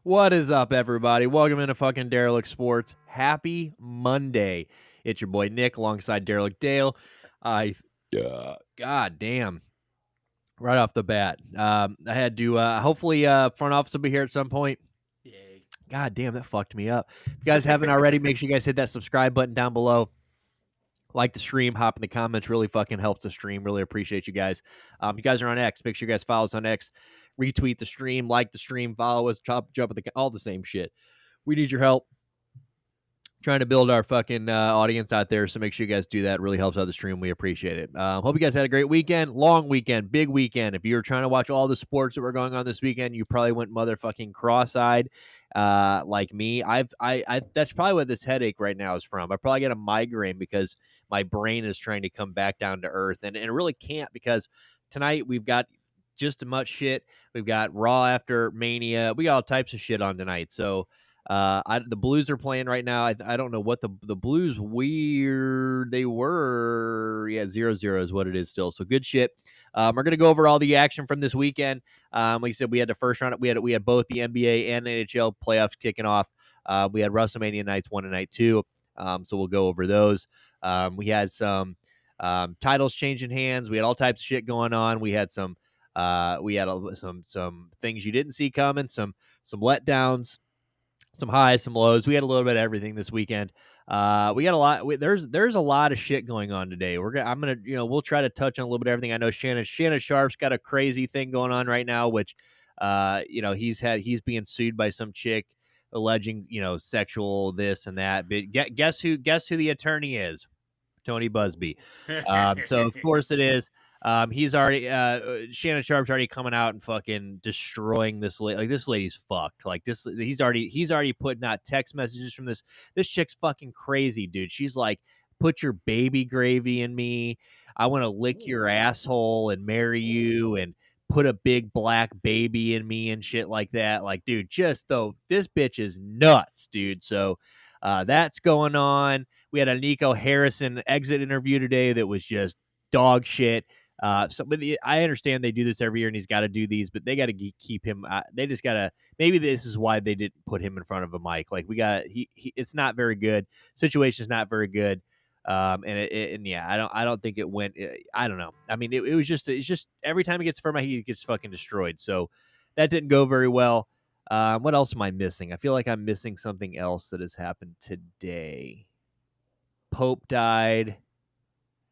What is up, everybody? Welcome into fucking Derelict Sports. Happy Monday. It's your boy Nick alongside Derelict Dale. God damn. Right off the bat. I had to hopefully front office will be here at some point. Yay. God damn, that fucked me up. If you guys haven't already, make sure you guys hit that subscribe button down below. Like the stream, hop in the comments. Really fucking helps the stream. Really appreciate you guys. You guys are on X. Make sure you guys follow us on X. Retweet the stream, like the stream, follow us, jump at all the same shit. We need your help trying to build our fucking audience out there. So make sure you guys do that. It really helps out the stream. We appreciate it. Hope you guys had a great weekend, long weekend, big weekend. If you were trying to watch all the sports that were going on this weekend, you probably went motherfucking cross-eyed like me. I that's probably what this headache right now is from. I probably get a migraine because my brain is trying to come back down to earth, and it really can't because tonight we've got just as much shit. We've got Raw after Mania. We got all types of shit on tonight. So the Blues are playing right now. I don't know what the Blues weird they were. Yeah, 0-0 is what it is still. So good shit. We're gonna go over all the action from this weekend. Like I said, we had the first round. We had both the NBA and NHL playoffs kicking off. We had WrestleMania nights 1 and night 2. So we'll go over those. We had some titles changing hands. We had all types of shit going on. We had some some things you didn't see coming. Some letdowns, some highs, some lows. We had a little bit of everything this weekend. We got a lot. There's a lot of shit going on today. We'll try to touch on a little bit of everything. I know Shannon Sharp's got a crazy thing going on right now, which, he's being sued by some chick alleging, sexual this and that. But guess who the attorney is? Tony Busby. So of course it is. He's already Shannon Sharp's already coming out and fucking destroying this lady. Like, this lady's fucked. Like, this, he's already putting out text messages from this. This chick's fucking crazy, dude. She's like, put your baby gravy in me. I want to lick your asshole and marry you and put a big black baby in me and shit like that. Like, dude, this bitch is nuts, dude. So that's going on. We had a Nico Harrison exit interview today that was just dog shit. I understand they do this every year and he's got to do these, but they got to keep him. They just got to. Maybe this is why they didn't put him in front of a mic. Like, it's not very good. Situation's not very good. I don't think it went. I don't know. I mean, it's just every time he gets in front of my, he gets fucking destroyed. So that didn't go very well. What else am I missing? I feel like I'm missing something else that has happened today. Pope died.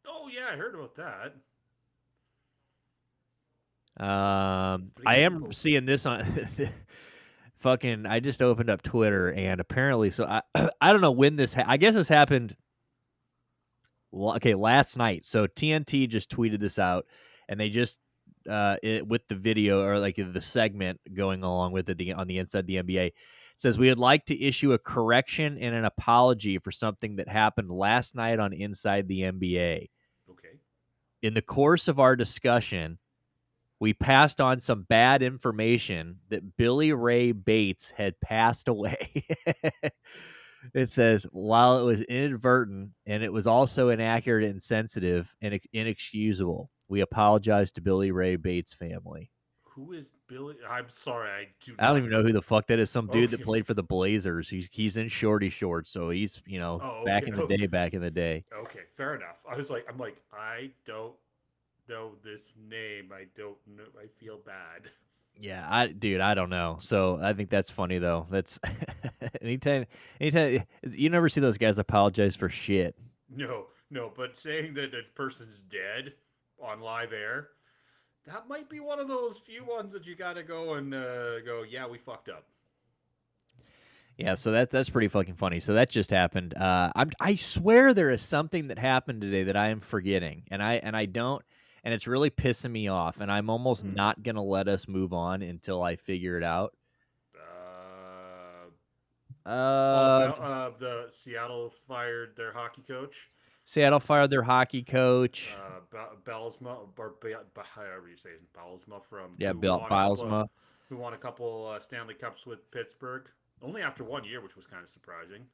Oh yeah, I heard about that. I am seeing this on fucking. I just opened up Twitter and apparently, so I don't know when this. I guess this happened. Okay, last night. So TNT just tweeted this out, and they just with the video or like the segment going along with it on the Inside the NBA. Says we would like to issue a correction and an apology for something that happened last night on Inside the NBA. Okay. In the course of our discussion, we passed on some bad information that Billy Ray Bates had passed away. It says, while it was inadvertent and it was also inaccurate, insensitive, and inexcusable, we apologize to Billy Ray Bates' family. Who is Billy? I'm sorry, I do. I don't even know who the fuck that is. Some dude that Okay. played for the Blazers. He's in shorty shorts, so he's Oh, back okay. in the day. Okay, fair enough. I'm like, I don't know this name. I don't know. I feel bad. Yeah, I don't know. So I think that's funny though. That's anytime you never see those guys apologize for shit. No, but saying that a person's dead on live air, that might be one of those few ones that you gotta go and go, yeah, we fucked up. Yeah, so that's pretty fucking funny. So that just happened. I swear there is something that happened today that I am forgetting, and I don't, and it's really pissing me off. And I'm almost not gonna let us move on until I figure it out. The Seattle fired their hockey coach. Seattle fired their hockey coach. Belsma, or however you say it, Belsma from Yeah, Bilesma. Who won a couple Stanley Cups with Pittsburgh. Only after 1 year, which was kind of surprising.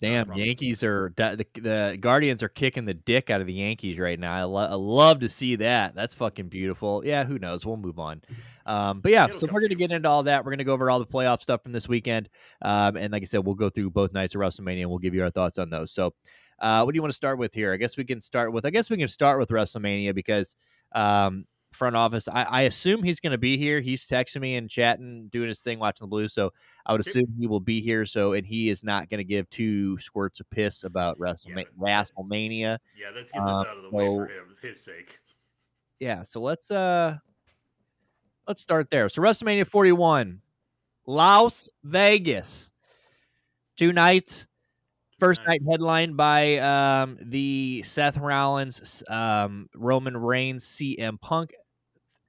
not a Damn, problem. Yankees are the Guardians are kicking the dick out of the Yankees right now. I love to see that. That's fucking beautiful. Yeah, who knows? We'll move on. But yeah, It'll so come we're to gonna you. get into all that. We're gonna go over all the playoff stuff from this weekend. And like I said, we'll go through both nights of WrestleMania and we'll give you our thoughts on those. So, what do you want to start with here? I guess we can start with WrestleMania because front office. I assume he's going to be here. He's texting me and chatting, doing his thing, watching the Blues. So I would Okay. assume he will be here. So, and he is not going to give two squirts of piss about Yeah, WrestleMania. yeah. Let's get this out of the way for So his sake. yeah, so let's start there. So WrestleMania 41, Las Vegas, 2 nights. First Tonight. night headlined by the Seth Rollins, Roman Reigns, CM Punk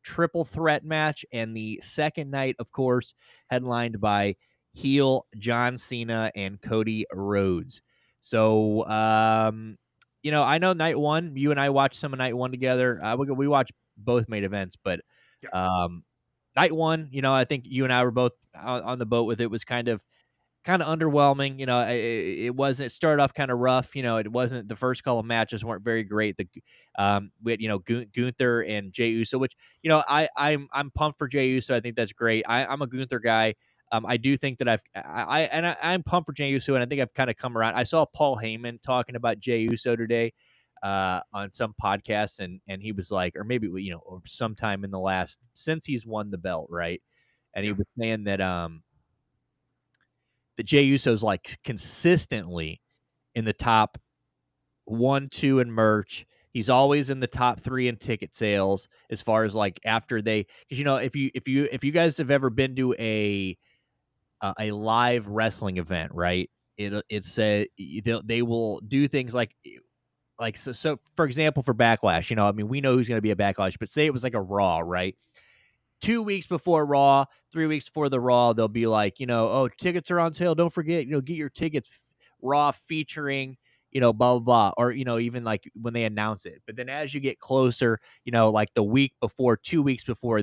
triple threat match, and the second night, of course, headlined by heel John Cena and Cody Rhodes. So, I know night one, you and I watched some of night one together. We watched both main events, but Yeah. um, night one, I think you and I were both on the boat with it. Was kind of underwhelming. It wasn't. It started off kind of rough. It wasn't. The first couple of matches weren't very great. We had Gunther and Jey Uso, which I'm pumped for Jey Uso. I think that's great. I'm a Gunther guy. I do think that I'm pumped for Jey Uso, and I think I've kind of come around. I saw Paul Heyman talking about Jey Uso today on some podcast, and he was like, or maybe or sometime in the last since he's won the belt, right? And he Yeah. was saying that Jey Uso's like consistently in the top 1, 2 in merch. He's always in the top 3 in ticket sales as far as like after because if you guys have ever been to a live wrestling event, right? It's they will do things so for example for Backlash, I mean we know who's going to be a Backlash, but say it was like a Raw, right? 2 weeks before Raw, 3 weeks before the Raw, they'll be like, oh, tickets are on sale. Don't forget, get your tickets Raw featuring, blah, blah, blah. Or, even like when they announce it. But then as you get closer, like the week before, 2 weeks before,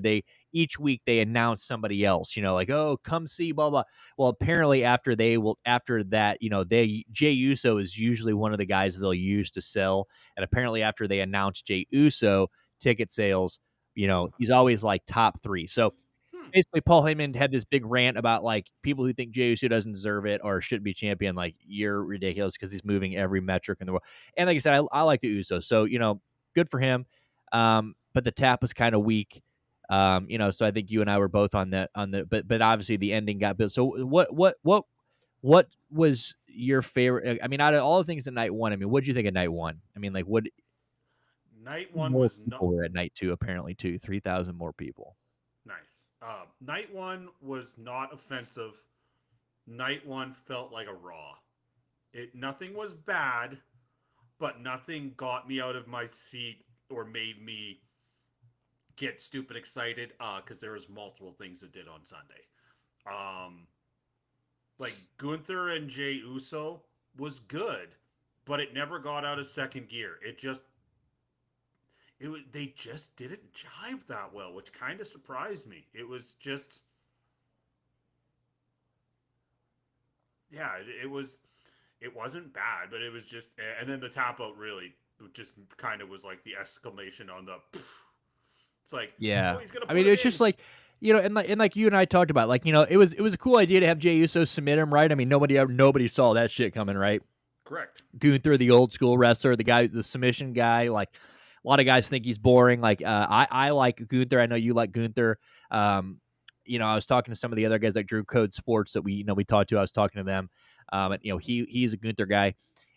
each week they announce somebody else, like, oh, come see, blah, blah. Well, apparently after that, Jey Uso is usually one of the guys they'll use to sell. And apparently after they announce Jey Uso, ticket sales, he's always like top 3. So Hmm. basically, Paul Heyman had this big rant about like people who think Jey Uso doesn't deserve it or shouldn't be champion. Like, you're ridiculous because he's moving every metric in the world. And like I said, I like the Usos, so good for him. But the tap was kind of weak. So I think you and I were both on that but obviously the ending got built. So what was your favorite? I mean, out of all the things at night one, I mean, what did you think of night one? I mean, like, what Night one more was not people were at night two? Apparently, 3,000 more people. nice. Night one was not offensive. Night one felt like a Raw. It nothing was bad, but nothing got me out of my seat or made me get stupid excited. Because there was multiple things it did on Sunday. Um, like Gunther and Jey Uso was good, but it never got out of second gear. They just didn't jive that well, which kind of surprised me. It was just yeah, it wasn't bad, but it was just and then the tap out really just kind of was like the exclamation on the it's like, oh, Yeah. he's gonna I put mean, him it's in. just like, and like you and I talked about, like, it was a cool idea to have Jey Uso submit him, right? I mean, nobody saw that shit coming, right? Correct. Gunther, the old school wrestler, the submission guy, like a lot of guys think he's boring. Like, I like Gunther. I know you like Gunther. I was talking to some of the other guys like Drew Code Sports that we talked to. I was talking to them. And he's a Gunther guy.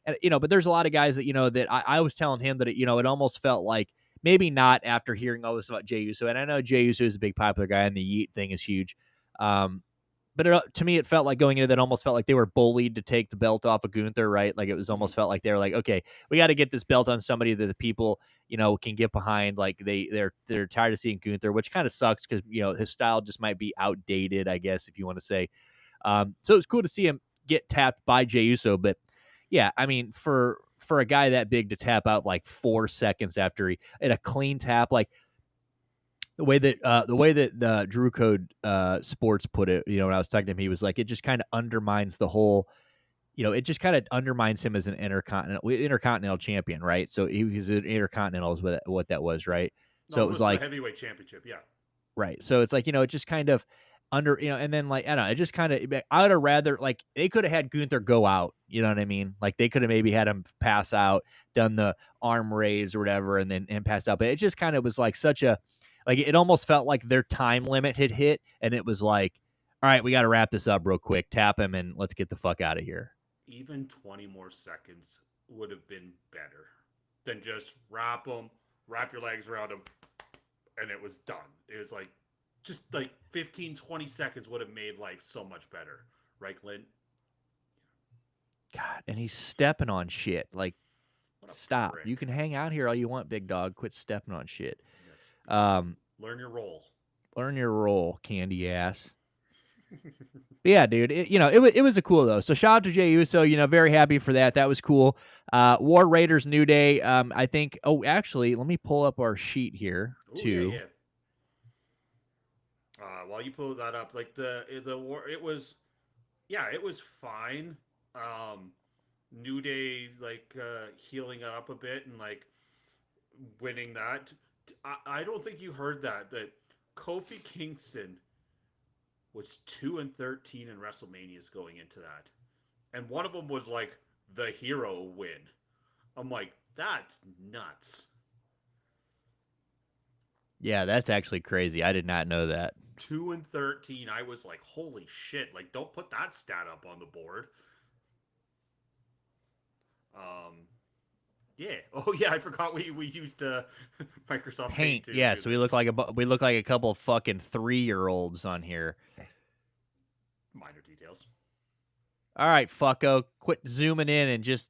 And but there's a lot of guys that I was telling him that it almost felt like maybe not after hearing all this about Jey Uso. And I know Jey Uso is a big popular guy and the Yeet thing is huge. But to me, it felt like going into that almost felt like they were bullied to take the belt off of Gunther, right? Like it was Mm-hmm. almost felt like they were like, okay, we got to get this belt on somebody that the people, can get behind. Like they're tired of seeing Gunther, which kind of sucks because his style just might be outdated, I guess, if you want to say. So it's cool to see him get tapped by Jey Uso, but yeah, I mean, for a guy that big to tap out like 4 seconds after he at a clean tap, like the way that the Drew Code Sports put it, when I was talking to him, he was like, it just kind of undermines the whole it just kind of undermines him as an intercontinental champion, right? So he was an intercontinental is what that was, right? So No, it it was was the like, heavyweight championship. Yeah. right. So it's like, it just kind of and then like, I don't know, it just kind of, I would have rather, like, they could have had Gunther go out, you know what I mean? Like, they could have maybe had him pass out, done the arm raise or whatever, and pass out. But it just kind of was like like, it almost felt like their time limit had hit, and it was like, all right, we got to wrap this up real quick, tap him, and let's get the fuck out of here. Even 20 more seconds would have been better than just wrap them, wrap your legs around them, and it was done. It was like just like 15, 20 seconds would have made life so much better. Right, Clint? God, and he's stepping on shit. Like, What a stop. You prick. can hang out here all you want, big dog. Quit stepping on shit. Yes. Um, Learn your role. learn your role, candy ass. But yeah, dude, it was a cool though. So shout out to Jey Uso, very happy for that. That was cool. War Raiders New Day. I think. Oh, actually, let me pull up our sheet here Oh yeah, too. yeah. While you pull that up, like the war, it was, yeah, it was fine. New Day like healing it up a bit and like winning that. I don't think you heard that Kofi Kingston was 2-13 in WrestleManias going into that, and one of them was like the hero win. I'm like, that's nuts. Yeah, that's actually crazy. I did not know that. 2-13. I was like, holy shit! Like, don't put that stat up on the board. Um, yeah. Oh yeah, I forgot we used Microsoft Paint Paint. to Yeah, do so this. we look like a couple of fucking 3-year-olds on here. Minor details. All right, fucko, quit zooming in and just.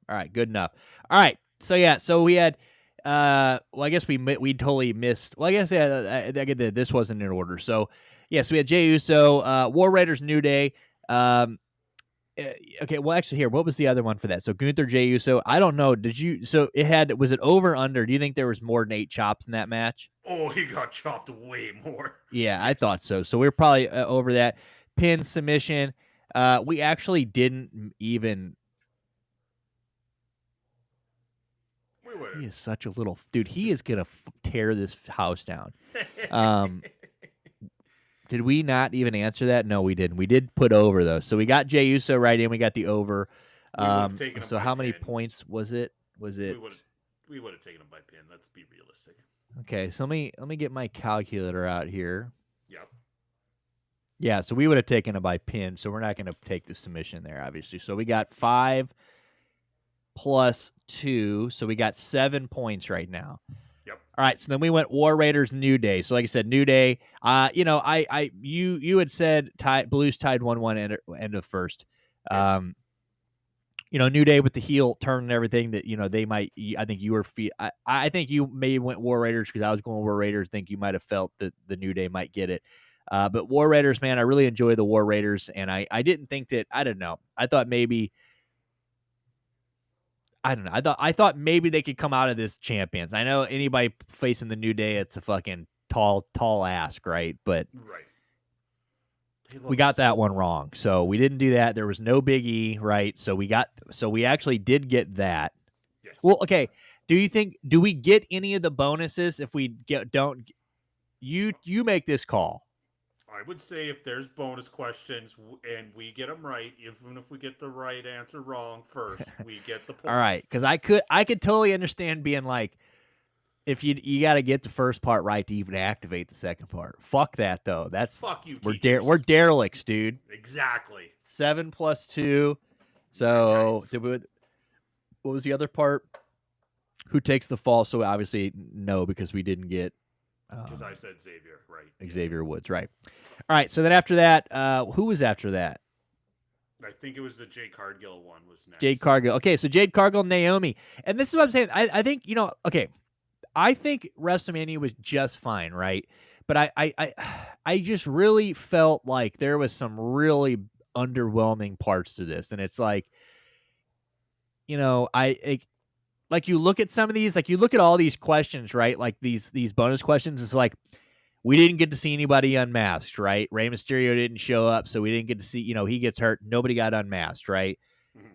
All right, good enough. All right, so yeah, so we had. Well, I guess we totally missed. Well, I guess I get that this wasn't in order. So, yes, we had Jey Uso, War Raiders, New Day. Um, uh, okay, well, actually, here, what was the other one for that? So Gunther, Jey Uso. I don't know. Did you? So it had. Was it over or under? Do you think there was more than 8 chops in that match? Oh, he got chopped way more. Yeah, I thought Yes. so. So we're probably over that. Pin submission. We actually didn't even. We would He is such a little dude. He is gonna tear this house down. Um, did we not even answer that? No, we didn't. We did put over though. So we got Jey Uso right in. We got the over. We would have taken him So by how many pin. points was it? Was We it would have we would have taken him by pin. Let's be realistic. okay? So let me get my calculator out here. Yep. Yeah, so we would have taken it by pin. So we're not going to take the submission there, obviously. So we got 5 plus 2, so we got 7 points right now. Yep. All right, so then we went War Raiders, New Day. So like I said, New Day. You had said Blues tied 1-1 end of first. New Day with the heel turn and everything that they might. I think you were. I think you maybe went War Raiders because I was going War Raiders. Think you might have felt that the New Day might get it. But War Raiders, man, I really enjoy the War Raiders, and I didn't think that. I don't know. I thought maybe. I don't know. I thought maybe they could come out of this champions. I know anybody facing the New Day, it's a fucking tall ask, right? But Right. we got that one good. wrong. So we didn't do that. There was no Big E, right? So we actually did get that. Yes. Well, okay. Do we get any of the bonuses if we don't you make this call? I would say if there's bonus questions and we get them right, even if we get the right answer wrong first, we get the points. All right, because I could totally understand being like, if you got to get the first part right to even activate the second part. Fuck that though. That's fuck you. We're derelicts, dude. Exactly. 7 plus 2. So what was the other part? Who takes the fall? So obviously no, because we didn't get. Because I said Xavier, right? Xavier Woods, right? All right. So then after that, who was after that? I think it was the Jade Cargill one was next. Jade Cargill. Okay, so Jade Cargill, Naomi, and this is what I'm saying. I think okay. I think WrestleMania was just fine, right? But I just really felt like there was some really underwhelming parts to this, and it's like, like you look at some of these, like you look at all these questions, right? Like these bonus questions. It's like, We didn't get to see anybody unmasked, right? Rey Mysterio didn't show up, so we didn't get to see, he gets hurt. Nobody got unmasked, right? Mhm.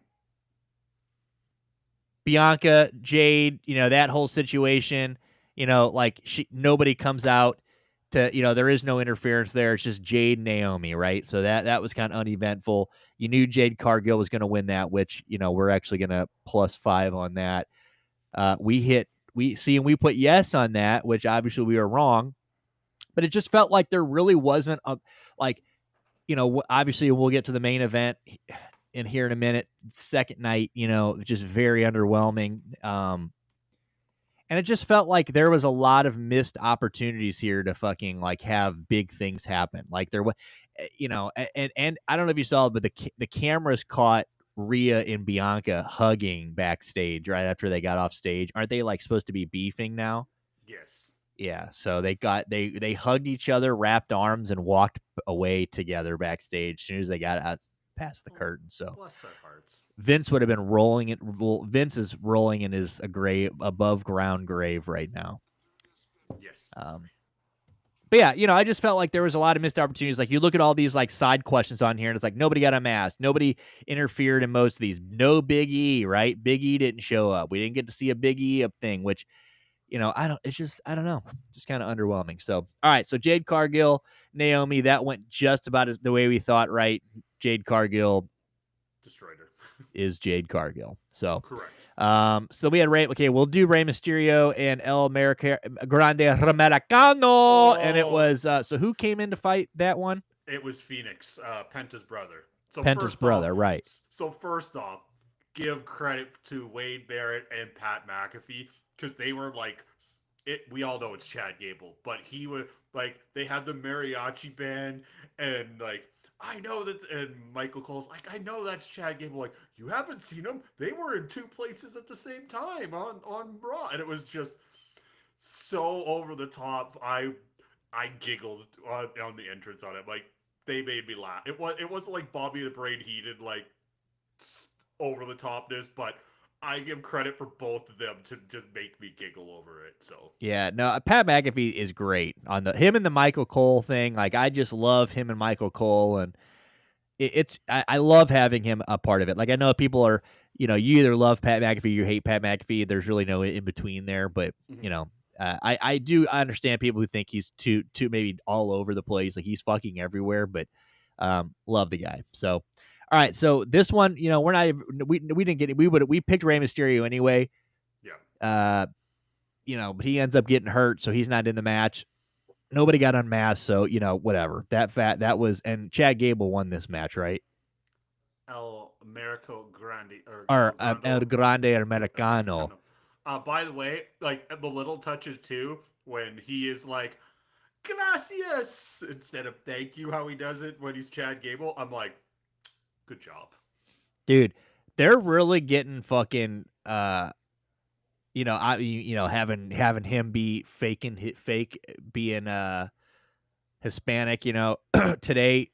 Bianca, Jade, that whole situation, like nobody comes out to, there is no interference there. It's just Jade and Naomi, right? So that was kind of uneventful. You knew Jade Cargill was going to win that, which, we're actually going to +5 on that. We put yes on that, which obviously we were wrong, but it just felt like there really wasn't like, obviously we'll get to the main event in here in a minute. Second night, just very underwhelming. And it just felt like there was a lot of missed opportunities here to fucking like have big things happen. Like there was, and I don't know if you saw it, but the cameras caught Rhea and Bianca hugging backstage right after they got off stage. Aren't they like supposed to be beefing now? Yes. Yeah, so they hugged each other, wrapped arms, and walked away together backstage as soon as they got out past the Oh, curtain. So bless their hearts. Vince would have been rolling it. Vince is rolling in his above ground grave right now. Yes. But yeah, I just felt like there was a lot of missed opportunities. Like you look at all these like side questions on here, and it's like nobody got unmasked, nobody interfered in most of these. No Big E, right? Big E didn't show up. We didn't get to see a Big E thing, which I don't know. Just kind of underwhelming. So, all right. So Jade Cargill, Naomi, that went just about the way we thought, right? Jade Cargill Destroyed her. is Jade Cargill. So, Correct. so we had Ray. Okay, we'll do Rey Mysterio and El America Grande Americano, and it Oh, was so who came in to fight that one? it was Phoenix, Penta's brother. So Penta's first off, brother, right? give credit to Wade Barrett and Pat McAfee because they were like, it. We all know it's Chad Gable, but he was like, they had the mariachi band and like. I know that, and Michael Cole's like, I know that's Chad Gable. Like, you haven't seen them? They were in two places at the same time on Raw, and it was just so over the top. I giggled on the entrance on it. Like they made me laugh. It wasn't like Bobby the Brain Heated like over the topness, but I give credit for both of them to just make me giggle over it. So Yeah, no, Pat McAfee is great on him and the Michael Cole thing. Like, I just love him and Michael Cole, and I love having him a part of it. Like I know people are, you either love Pat McAfee, or you hate Pat McAfee. There's really no in between there. But mm-hmm. I understand people who think he's too maybe all over the place, like he's fucking everywhere. But love the guy. So all right, so this one, we're not even, we didn't get it. We picked Rey Mysterio anyway. Yeah. But he ends up getting hurt, so he's not in the match. Nobody got unmasked, so whatever. That was, and Chad Gable won this match, right? El Americo Grande or Or El Grande El Grande Americano. Americano. By the way, like the little touches too, when he is like, gracias instead of thank you, how he does it when he's Chad Gable. I'm like, good job. Dude, they're really getting fucking having him be fake being Hispanic, today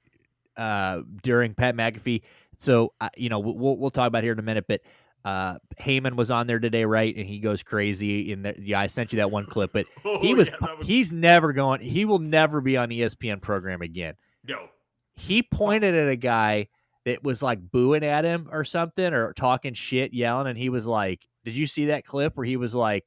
during Pat McAfee. So we'll talk about here in a minute, but Heyman was on there today, right? And he goes crazy in there. Yeah, I sent you that one clip, but Oh yeah, he will never be on ESPN program again. No. He pointed at a guy that was like booing at him or something, or talking shit, yelling, and he was like, did you see that clip where he was like,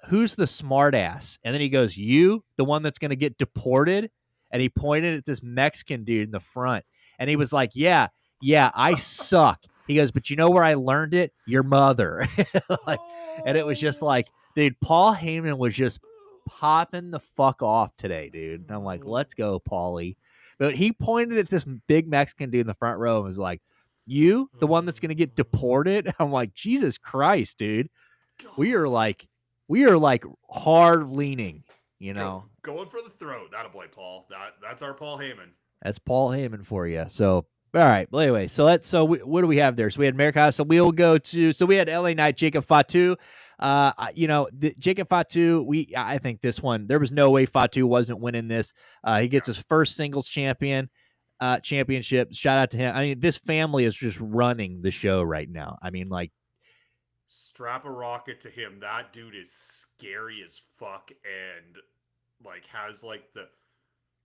who's the smart ass? And then he goes, you, the one that's going to get deported? And he pointed at this Mexican dude in the front. And he was like, yeah, I suck. He goes, but you know where I learned it? Your mother. Like, and it was just like, dude, Paul Heyman was just popping the fuck off today, dude. And I'm like, let's go, Paulie. But he pointed at this big Mexican dude in the front row and was like, you, the one that's going to get deported? I'm like, Jesus Christ, dude. We are like hard leaning, Going for the throat. That'll boy, Paul. That's our Paul Heyman. That's Paul Heyman for you. So, all right. Well, anyway, so what do we have there? So we had America. So we'll go to, so we had LA Knight, Jacob Fatu. Jacob Fatu, I think this one, there was no way Fatu wasn't winning this. He gets his first singles championship. Shout out to him. I mean, this family is just running the show right now. I mean, like, strap a rocket to him. That dude is scary as fuck, and like has like the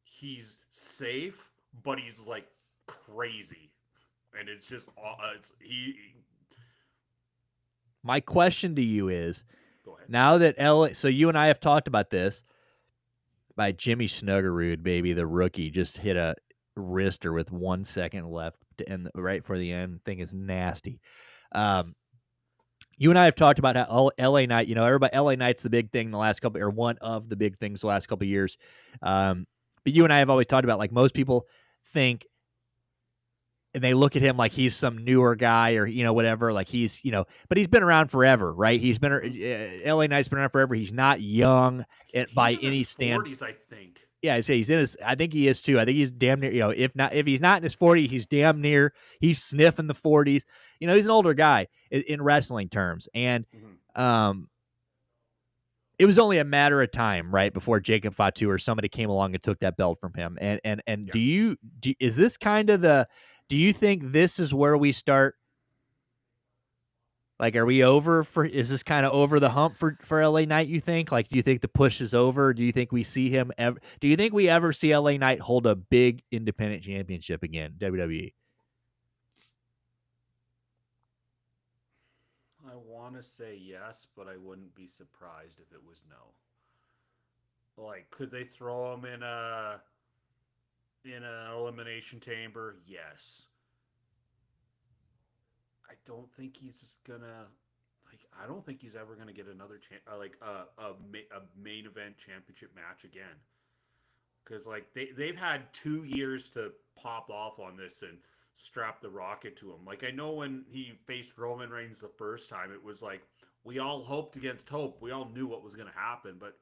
he's safe, but he's like crazy, and it's just it's My question to you is, go ahead. now that LA, so you and I have talked about this, by Jimmy Snuggerud, baby, the rookie, just hit a wrister with 1 second left to end right for the end. Thing is nasty. Um, you and I have talked about how LA Knight, everybody, LA Knight's the big thing the last couple, or one of the big things the last couple of years. But you and I have always talked about, like, most people think, and they look at him like he's some newer guy, or whatever, like he's, but he's been around forever, right? He's been LA Knight's been around forever. He's not young He's by in his any stand. 40s, I think. Yeah, I say he's in his. I think he is too. I think he's damn near. If he's not in his 40s, he's damn near. He's sniffing the 40s. He's an older guy in wrestling terms, and Mm-hmm. um, it was only a matter of time, right, before Jacob Fatu or somebody came along and took that belt from him. And Yeah. is this kind of the? Do you think this is where we start? Like, are we over for? Is this kind of over the hump for LA Knight? You think? Like, do you think the push is over? Do you think we see him ever? Do you think we ever see LA Knight hold a big independent championship again? WWE. I want to say yes, but I wouldn't be surprised if it was no. Like, could they throw him in an elimination chamber? Yes. I don't think he's gonna like. I don't think he's ever gonna get another a main event championship match again. Because like they've had 2 years to pop off on this and strap the rocket to him. Like I know when he faced Roman Reigns the first time, it was like we all hoped against hope. We all knew what was gonna happen, but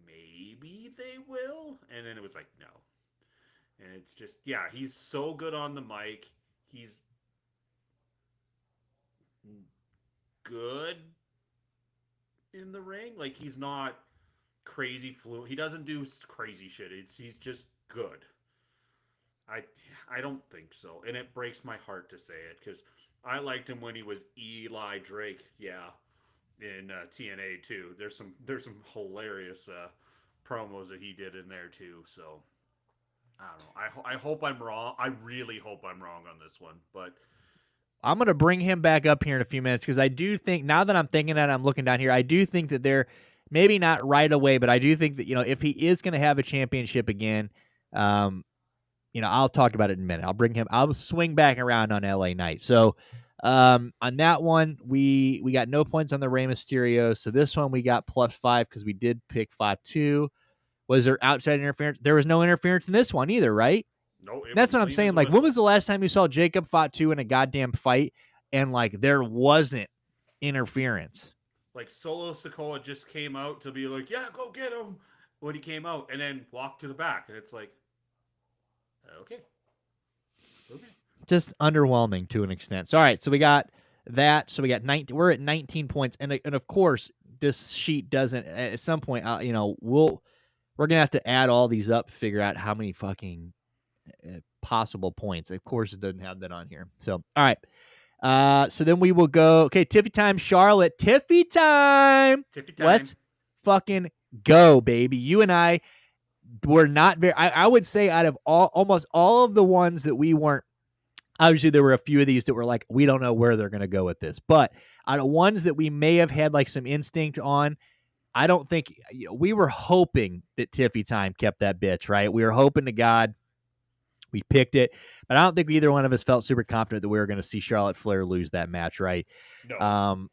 maybe they will. And then it was like no. And it's just he's so good on the mic. He's good in the ring. Like he's not crazy fluent. He doesn't do crazy shit. He's just good. I I don't think so, and it breaks my heart to say it because I liked him when he was Eli Drake. Yeah, in TNA too. There's some hilarious promos that he did in there too. So I don't know. I hope I'm wrong. I really hope I'm wrong on this one, but I'm going to bring him back up here in a few minutes because I do think, now that I'm thinking that, I'm looking down here, I do think that they're maybe not right away, but I do think that, if he is going to have a championship again, um, I'll talk about it in a minute. I'll swing back around on LA Knight. So, on that one, we got no points on the Rey Mysterio. So this one we got +5 because we did pick 5-2. Was there outside interference? There was no interference in this one either, right? no, it That's was what I'm clean as saying. a Like, when whistle. was the last time you saw Jacob Fatu in a goddamn fight and like there wasn't interference? Like Solo Sokoa just came out to be like, yeah, go get him when he came out, and then walked to the back, and it's like, okay, okay. Just underwhelming to an extent. So, all right, so we got that. So we got 19. We're at 19 points, and of course, this sheet doesn't. At some point, we're gonna have to add all these up, figure out how many fucking possible points. Of course, it doesn't have that on here. So, all right. So then we will go. Okay, Tiffy time, Charlotte. Tiffy time. Tippy time. Let's fucking go, baby. You and I were not very. I would say out of almost all of the ones that we weren't. Obviously, there were a few of these that were like, we don't know where they're going to go with this. But out of ones that we may have had like some instinct on, I don't think we were hoping that Tiffy time kept that bitch, right? We were hoping to God we picked it, but I don't think either one of us felt super confident that we were going to see Charlotte Flair lose that match, right? No. Um,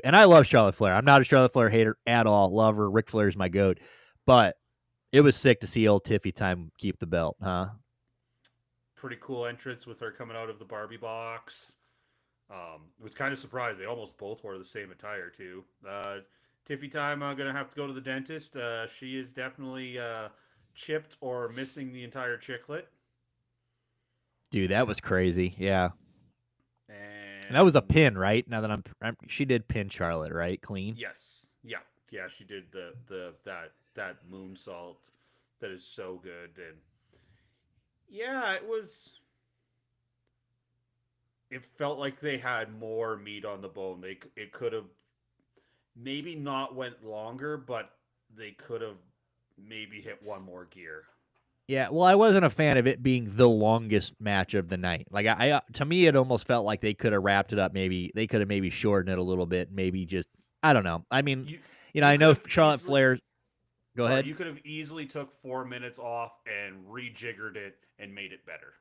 and I love Charlotte Flair. I'm not a Charlotte Flair hater at all. Love her. Ric Flair's my goat, but it was sick to see old Tiffy time keep the belt, huh? Pretty cool entrance with her coming out of the Barbie box. Was kind of surprised. They almost both wore the same attire too. Tiffy time. I'm gonna have to go to the dentist. She is definitely chipped or missing the entire chiclet. Dude, that was crazy. Yeah. And that was a And pin, right? Now that she did pin Charlotte, right? Clean. yes, yeah, she did that moonsault that is so good. And yeah, it felt like they had more meat on the bone. It could have maybe not went longer, but they could have maybe hit one more gear. Yeah, well, I wasn't a fan of it being the longest match of the night. Like I to me, it almost felt like they could have wrapped it up. Maybe they could have maybe shortened it a little bit. Maybe just I don't know. I mean, You I you could know have Charlotte easily Flair. Go sorry, ahead. you could have easily took 4 minutes off and rejiggered it and made it better.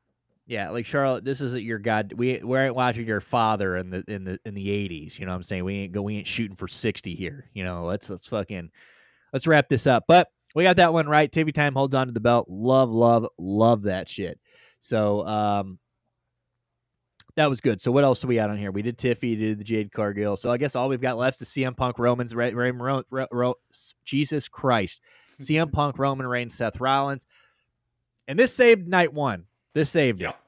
Yeah, like Charlotte, this isn't your god. We aren't watching your father in the 80s. You know what I'm saying? We ain't shooting for 60 here. You know, let's wrap this up. But we got that one right. TV Time holds on to the belt. Love, love, love that shit. So that was good. So what else do we got on here? We did Tiffy, did the Jade Cargill. So I guess all we've got left is CM Punk, Jesus Christ, CM Punk, Roman Reigns, Seth Rollins, and this saved night one. This saved it. Yep.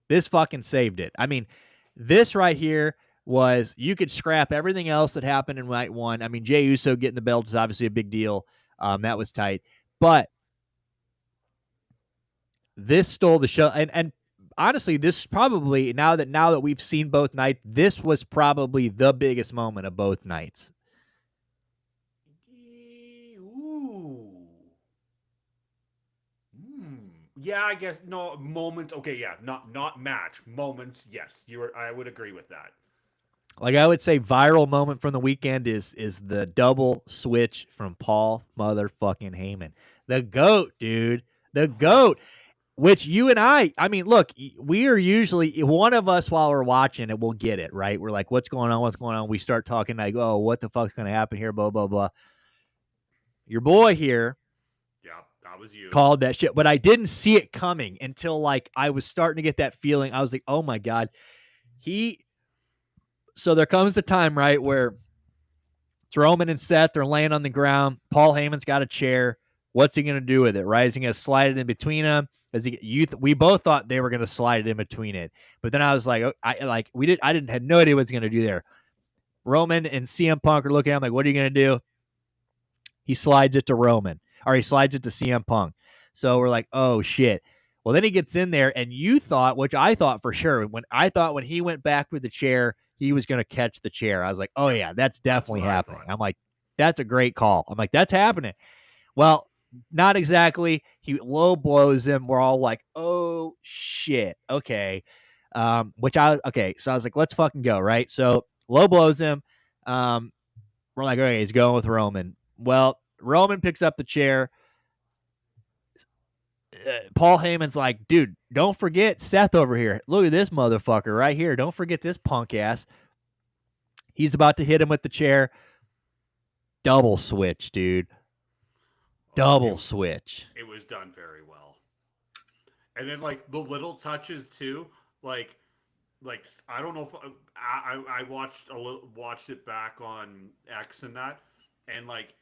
This fucking saved it. I mean, this right here was you could scrap everything else that happened in night one. I mean, Jey Uso getting the belt is obviously a big deal. That was tight, but this stole the show. And honestly, this probably now that we've seen both nights, this was probably the biggest moment of both nights. Ooh. Yeah, I guess no moments. Okay, yeah, not match moments. Yes, you were. I would agree with that. Like I would say, viral moment from the weekend is the double switch from Paul motherfucking Heyman, the goat, dude, the goat. Which you and I mean, look, we are usually one of us while we're watching it will get it right. We're like, "What's going on? What's going on?" We start talking like, "Oh, what the fuck's going to happen here?" Blah blah blah. Your boy here Yeah, that was you. called that shit, but I didn't see it coming until like I was starting to get that feeling. I was like, "Oh my god, he." So there comes a time right where it's Roman and Seth. They're laying on the ground. Paul Heyman's got a chair. What's he going to do with it? Right? Is he going to slide it in between them? We both thought they were going to slide it in between it, but then I was like, I didn't had no idea what he's going to do there. Roman and CM Punk are looking at him like, what are you going to do? He slides it to Roman, or he slides it to CM Punk. So we're like, oh shit. Well, then he gets in there, and you thought, which I thought for sure, when he went back with the chair, he was going to catch the chair. I was like, oh Yep, yeah, that's that's definitely what I happening. thought. I'm like, that's a great call. I'm like, that's happening. Well, not exactly. He low blows him. We're all like, oh shit. Okay. Okay. So I was like, let's fucking go. Right. So low blows him. We're like, okay, he's going with Roman. Well, Roman picks up the chair. Paul Heyman's like, dude, don't forget Seth over here. Look at this motherfucker right here. Don't forget this punk ass. He's about to hit him with the chair. Double switch, dude. Double switch. It was done very well. And then like the little touches too, like I don't know if I watched it back on X and that, and like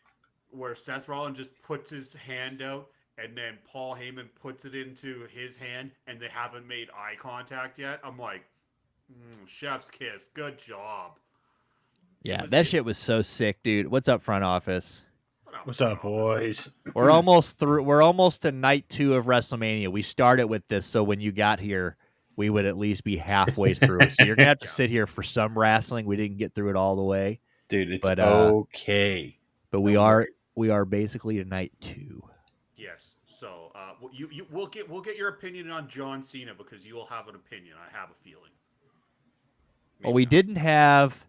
where Seth Rollins just puts his hand out and then Paul Heyman puts it into his hand and they haven't made eye contact yet. I'm like, chef's kiss, good job. Yeah, that shit was so sick, dude. What's up, front office? What's up, boys? We're almost through. We're almost to night 2 of WrestleMania. We started with this, so when you got here, we would at least be halfway through. So you're gonna have to sit here for some wrestling. We didn't get through it all the way, Dude, it's okay. But we are basically to night 2. Yes. So we'll get your opinion on John Cena because you will have an opinion. I have a feeling. Well, we didn't have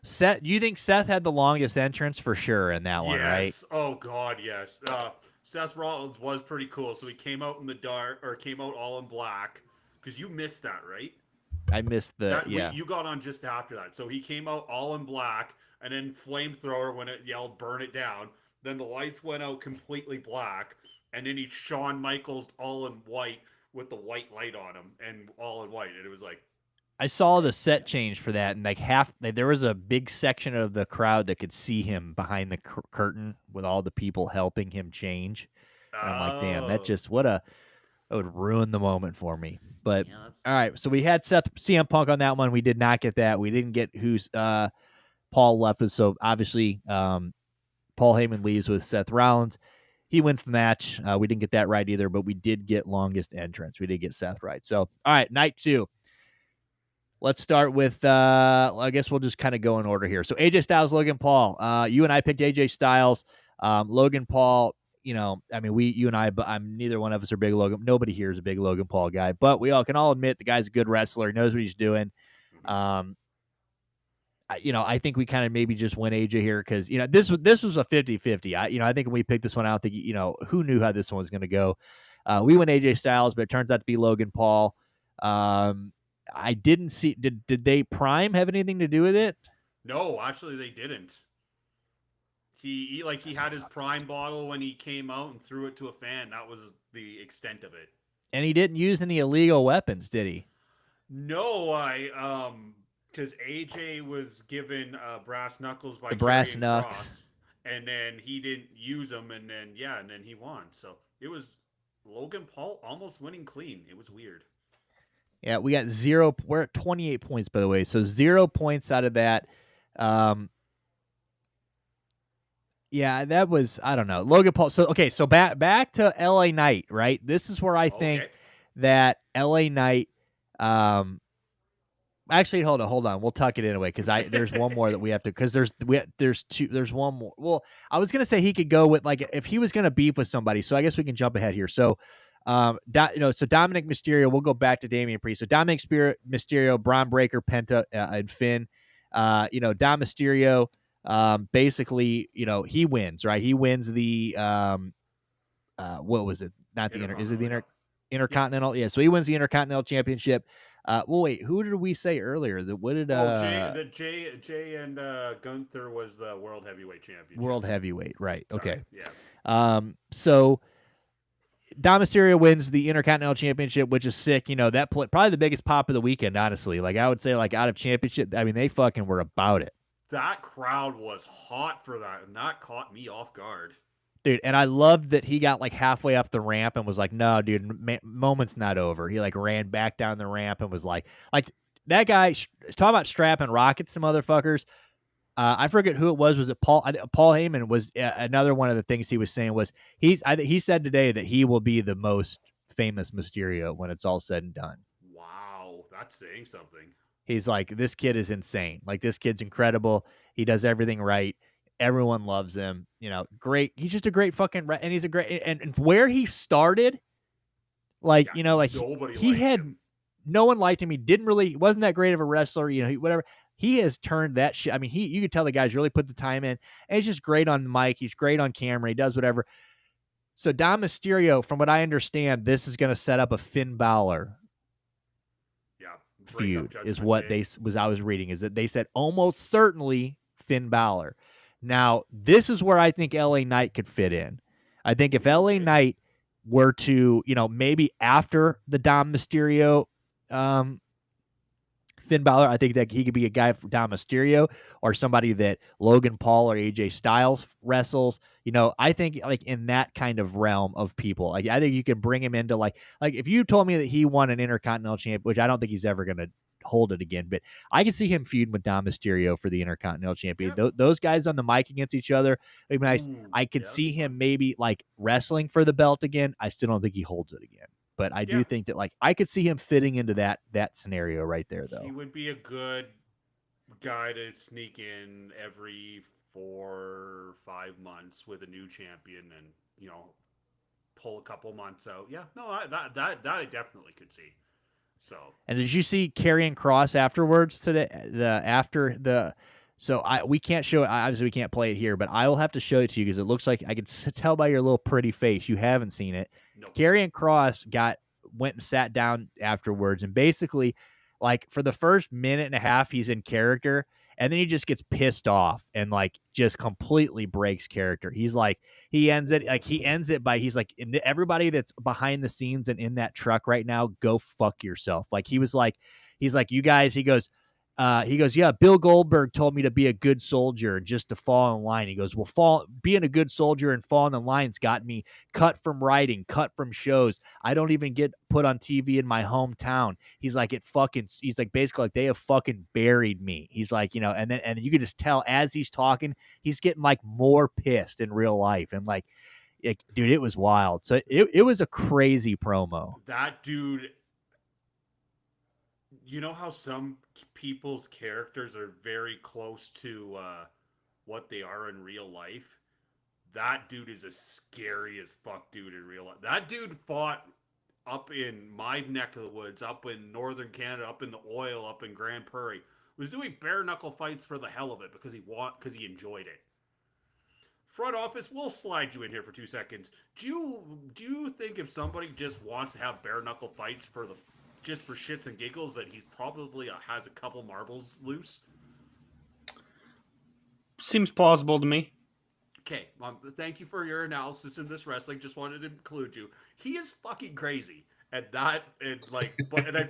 Seth. You think Seth had the longest entrance for sure in that one, right? Yes. Oh God, yes. Seth Rollins was pretty cool. So he came out in the dark, or came out all in black, because you missed that, right? I missed the You got on just after that. So he came out all in black, and then flamethrower when it yelled "burn it down." Then the lights went out completely black, and then he Shawn Michaels all in white with the white light on him and all in white, and it was like, I saw the set change for that, and like there was a big section of the crowd that could see him behind the curtain with all the people helping him change. And I'm like, damn, that would ruin the moment for me. But all right, so we had CM Punk on that one. We did not get that. We didn't get who's Paul left with. So obviously, Paul Heyman leaves with Seth Rollins. He wins the match. We didn't get that right either, but we did get longest entrance. We did get Seth right. So all right, night 2. Let's start with, I guess we'll just kind of go in order here. So AJ Styles, Logan Paul. You and I picked AJ Styles. Logan Paul, I mean, you and I, but neither one of us are big Logan. Nobody here is a big Logan Paul guy, but we all can all admit the guy's a good wrestler. He knows what he's doing. Mm-hmm. I think we kind of maybe just went AJ here because, this was a 50-50. I think when we picked this one out, who knew how this one was going to go? We went AJ Styles, but it turns out to be Logan Paul. I didn't see. Did they Prime have anything to do with it? No, actually, they didn't. He had his Prime bottle when he came out and threw it to a fan. That was the extent of it. And he didn't use any illegal weapons, did he? No, because AJ was given brass knuckles by The brass Karrion knucks. Kross, and then he didn't use them, and then he won. So it was Logan Paul almost winning clean. It was weird. Yeah, we got 0. We're at 28 points, by the way. So 0 points out of that. Yeah, that was, I don't know. Logan Paul. So, okay, so back to LA Knight, right? This is where I think that LA Knight, actually, hold on. We'll tuck it in away because there's one more that we have to, because there's one more. Well, I was going to say he could go with, like, if he was going to beef with somebody. So I guess we can jump ahead here. So, so Dominic Mysterio, we'll go back to Damian Priest. So Dominic Mysterio, Braun Breaker, Penta, and Finn. Dom Mysterio, basically, he wins, right? He wins the, what was it? Not the is it the Intercontinental? Yeah. So he wins the Intercontinental Championship. Well, wait, who did we say earlier? Jay and Gunther was the World Heavyweight Championship. World Heavyweight, right? Sorry. Okay. Yeah. So Dom Mysterio wins the Intercontinental Championship, which is sick. That probably the biggest pop of the weekend, honestly. Like, I would say, like, out of championship, I mean, they fucking were about it. That crowd was hot for that, and that caught me off guard. Dude, and I loved that he got, like, halfway up the ramp and was like, no, dude, moment's not over. He, like, ran back down the ramp and was like, that guy, talking about strapping rockets to motherfuckers. I forget who it was. Was it Paul? Paul Heyman was another one of the things he was saying was he said today that he will be the most famous Mysterio when it's all said and done. Wow, that's saying something. He's like, this kid is insane. Like, this kid's incredible. He does everything right. Everyone loves him. Great. He's just a great fucking, and he's a great, and where he started, like, nobody he had him. No one liked him. He wasn't that great of a wrestler. Whatever. He has turned that shit. I mean, you could tell the guy's really put the time in, and he's just great on the mic. He's great on camera. He does whatever. So Dom Mysterio, from what I understand, this is going to set up a Finn Balor feud, is what I was reading, is that they said almost certainly Finn Balor. Now, this is where I think LA Knight could fit in. I think if LA Knight were to, maybe after the Dom Mysterio, Finn Balor, I think that he could be a guy for Dom Mysterio, or somebody that Logan Paul or AJ Styles wrestles. I think, like, in that kind of realm of people, like, I think you can bring him into, like if you told me that he won an Intercontinental Champ, which I don't think he's ever going to hold it again, but I could see him feuding with Dom Mysterio for the Intercontinental Champion. Yep. Those guys on the mic against each other, I could see him maybe, like, wrestling for the belt again. I still don't think he holds it again. But I do think that, like, I could see him fitting into that scenario right there, though. He would be a good guy to sneak in every 4 or 5 months with a new champion, and pull a couple months out. Yeah, no, that I definitely could see. So. And did you see Karrion Kross afterwards today? So we can't show it. Obviously, we can't play it here, but I will have to show it to you because it looks like I could tell by your little pretty face you haven't seen it. Nope. Karrion Kross went and sat down afterwards, and basically, like, for the first minute and a half, he's in character, and then he just gets pissed off and, like, just completely breaks character. He's like, he ends it by, he's like, everybody that's behind the scenes and in that truck right now, go fuck yourself. Like, he's like, you guys, he goes, yeah, Bill Goldberg told me to be a good soldier and just to fall in line. He goes, well, being a good soldier and falling in line's got me cut from writing, cut from shows. I don't even get put on TV in my hometown. He's like, he's like, basically, like, they have fucking buried me. He's like, and you could just tell as he's talking, he's getting, like, more pissed in real life. And, like, dude, it was wild. So it was a crazy promo. That dude, You know how some people's characters are very close to what they are in real life? That dude is a scary as fuck dude in real life. That dude fought up in my neck of the woods, up in northern Canada, up in the oil, up in Grand Prairie. Was doing bare knuckle fights for the hell of it because he enjoyed it. Front office, we'll slide you in here for 2 seconds. Do you think if somebody just wants to have bare knuckle fights for the just for shits and giggles that he's probably has a couple marbles loose? Seems plausible to me. Okay, thank you for your analysis in this wrestling. Just wanted to include you. He is fucking crazy, and I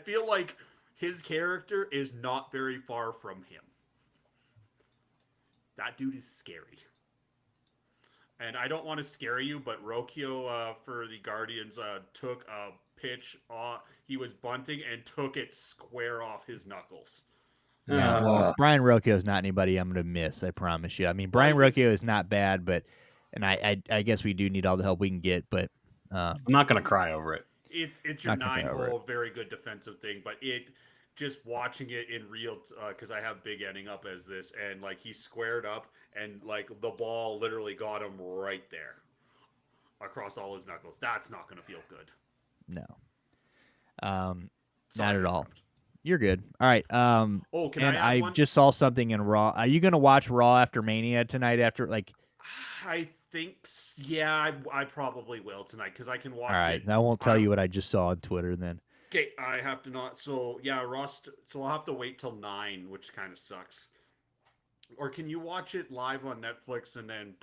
feel like his character is not very far from him. That dude is scary. And I don't want to scare you, but Rokio for the Guardians took a pitch. He was bunting and took it square off his knuckles. Yeah, well, Brian Rocchio is not anybody I'm going to miss, I promise you. I mean, Brian Rocchio is not bad, but I guess we do need all the help we can get, but I'm not going to cry over it. It's your 9-hole, very good defensive thing, but just watching it in real, because I have Big ending up as this, and like he squared up, and like the ball literally got him right there across all his knuckles. That's not going to feel good. No, not at all. You're good. All right. I just saw something in Raw. Are you going to watch Raw after Mania tonight? I think, yeah, I probably will tonight because I can watch it. All right. I won't tell you what I just saw on Twitter then. Okay, I have to not. So, yeah, so I'll have to wait till 9, which kind of sucks. Or can you watch it live on Netflix and then,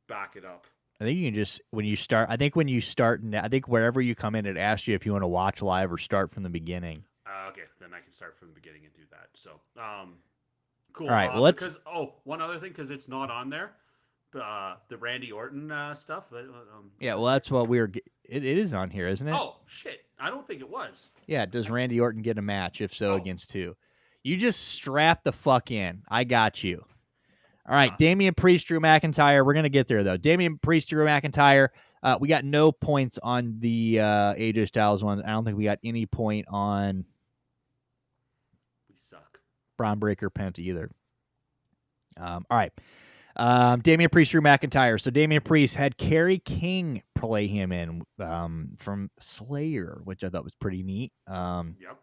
back it up? I think you can just, when you start, I think wherever you come in, it asks you if you want to watch live or start from the beginning. Okay, then I can start from the beginning and do that. So, cool. All right, well, let's. Because one other thing, because it's not on there, the Randy Orton stuff. Yeah, well, that's what it is on here, isn't it? Oh shit! I don't think it was. Yeah, does Randy Orton get a match? If so, against who? You just strap the fuck in. I got you. All right, Damian Priest, Drew McIntyre. We're gonna get there though. Damian Priest, Drew McIntyre. We got no points on the AJ Styles one. I don't think we got any point on. We suck. Braun Breaker Penta either. All right. Damian Priest, Drew McIntyre. So Damian Priest had Kerry King play him in from Slayer, which I thought was pretty neat. Yep.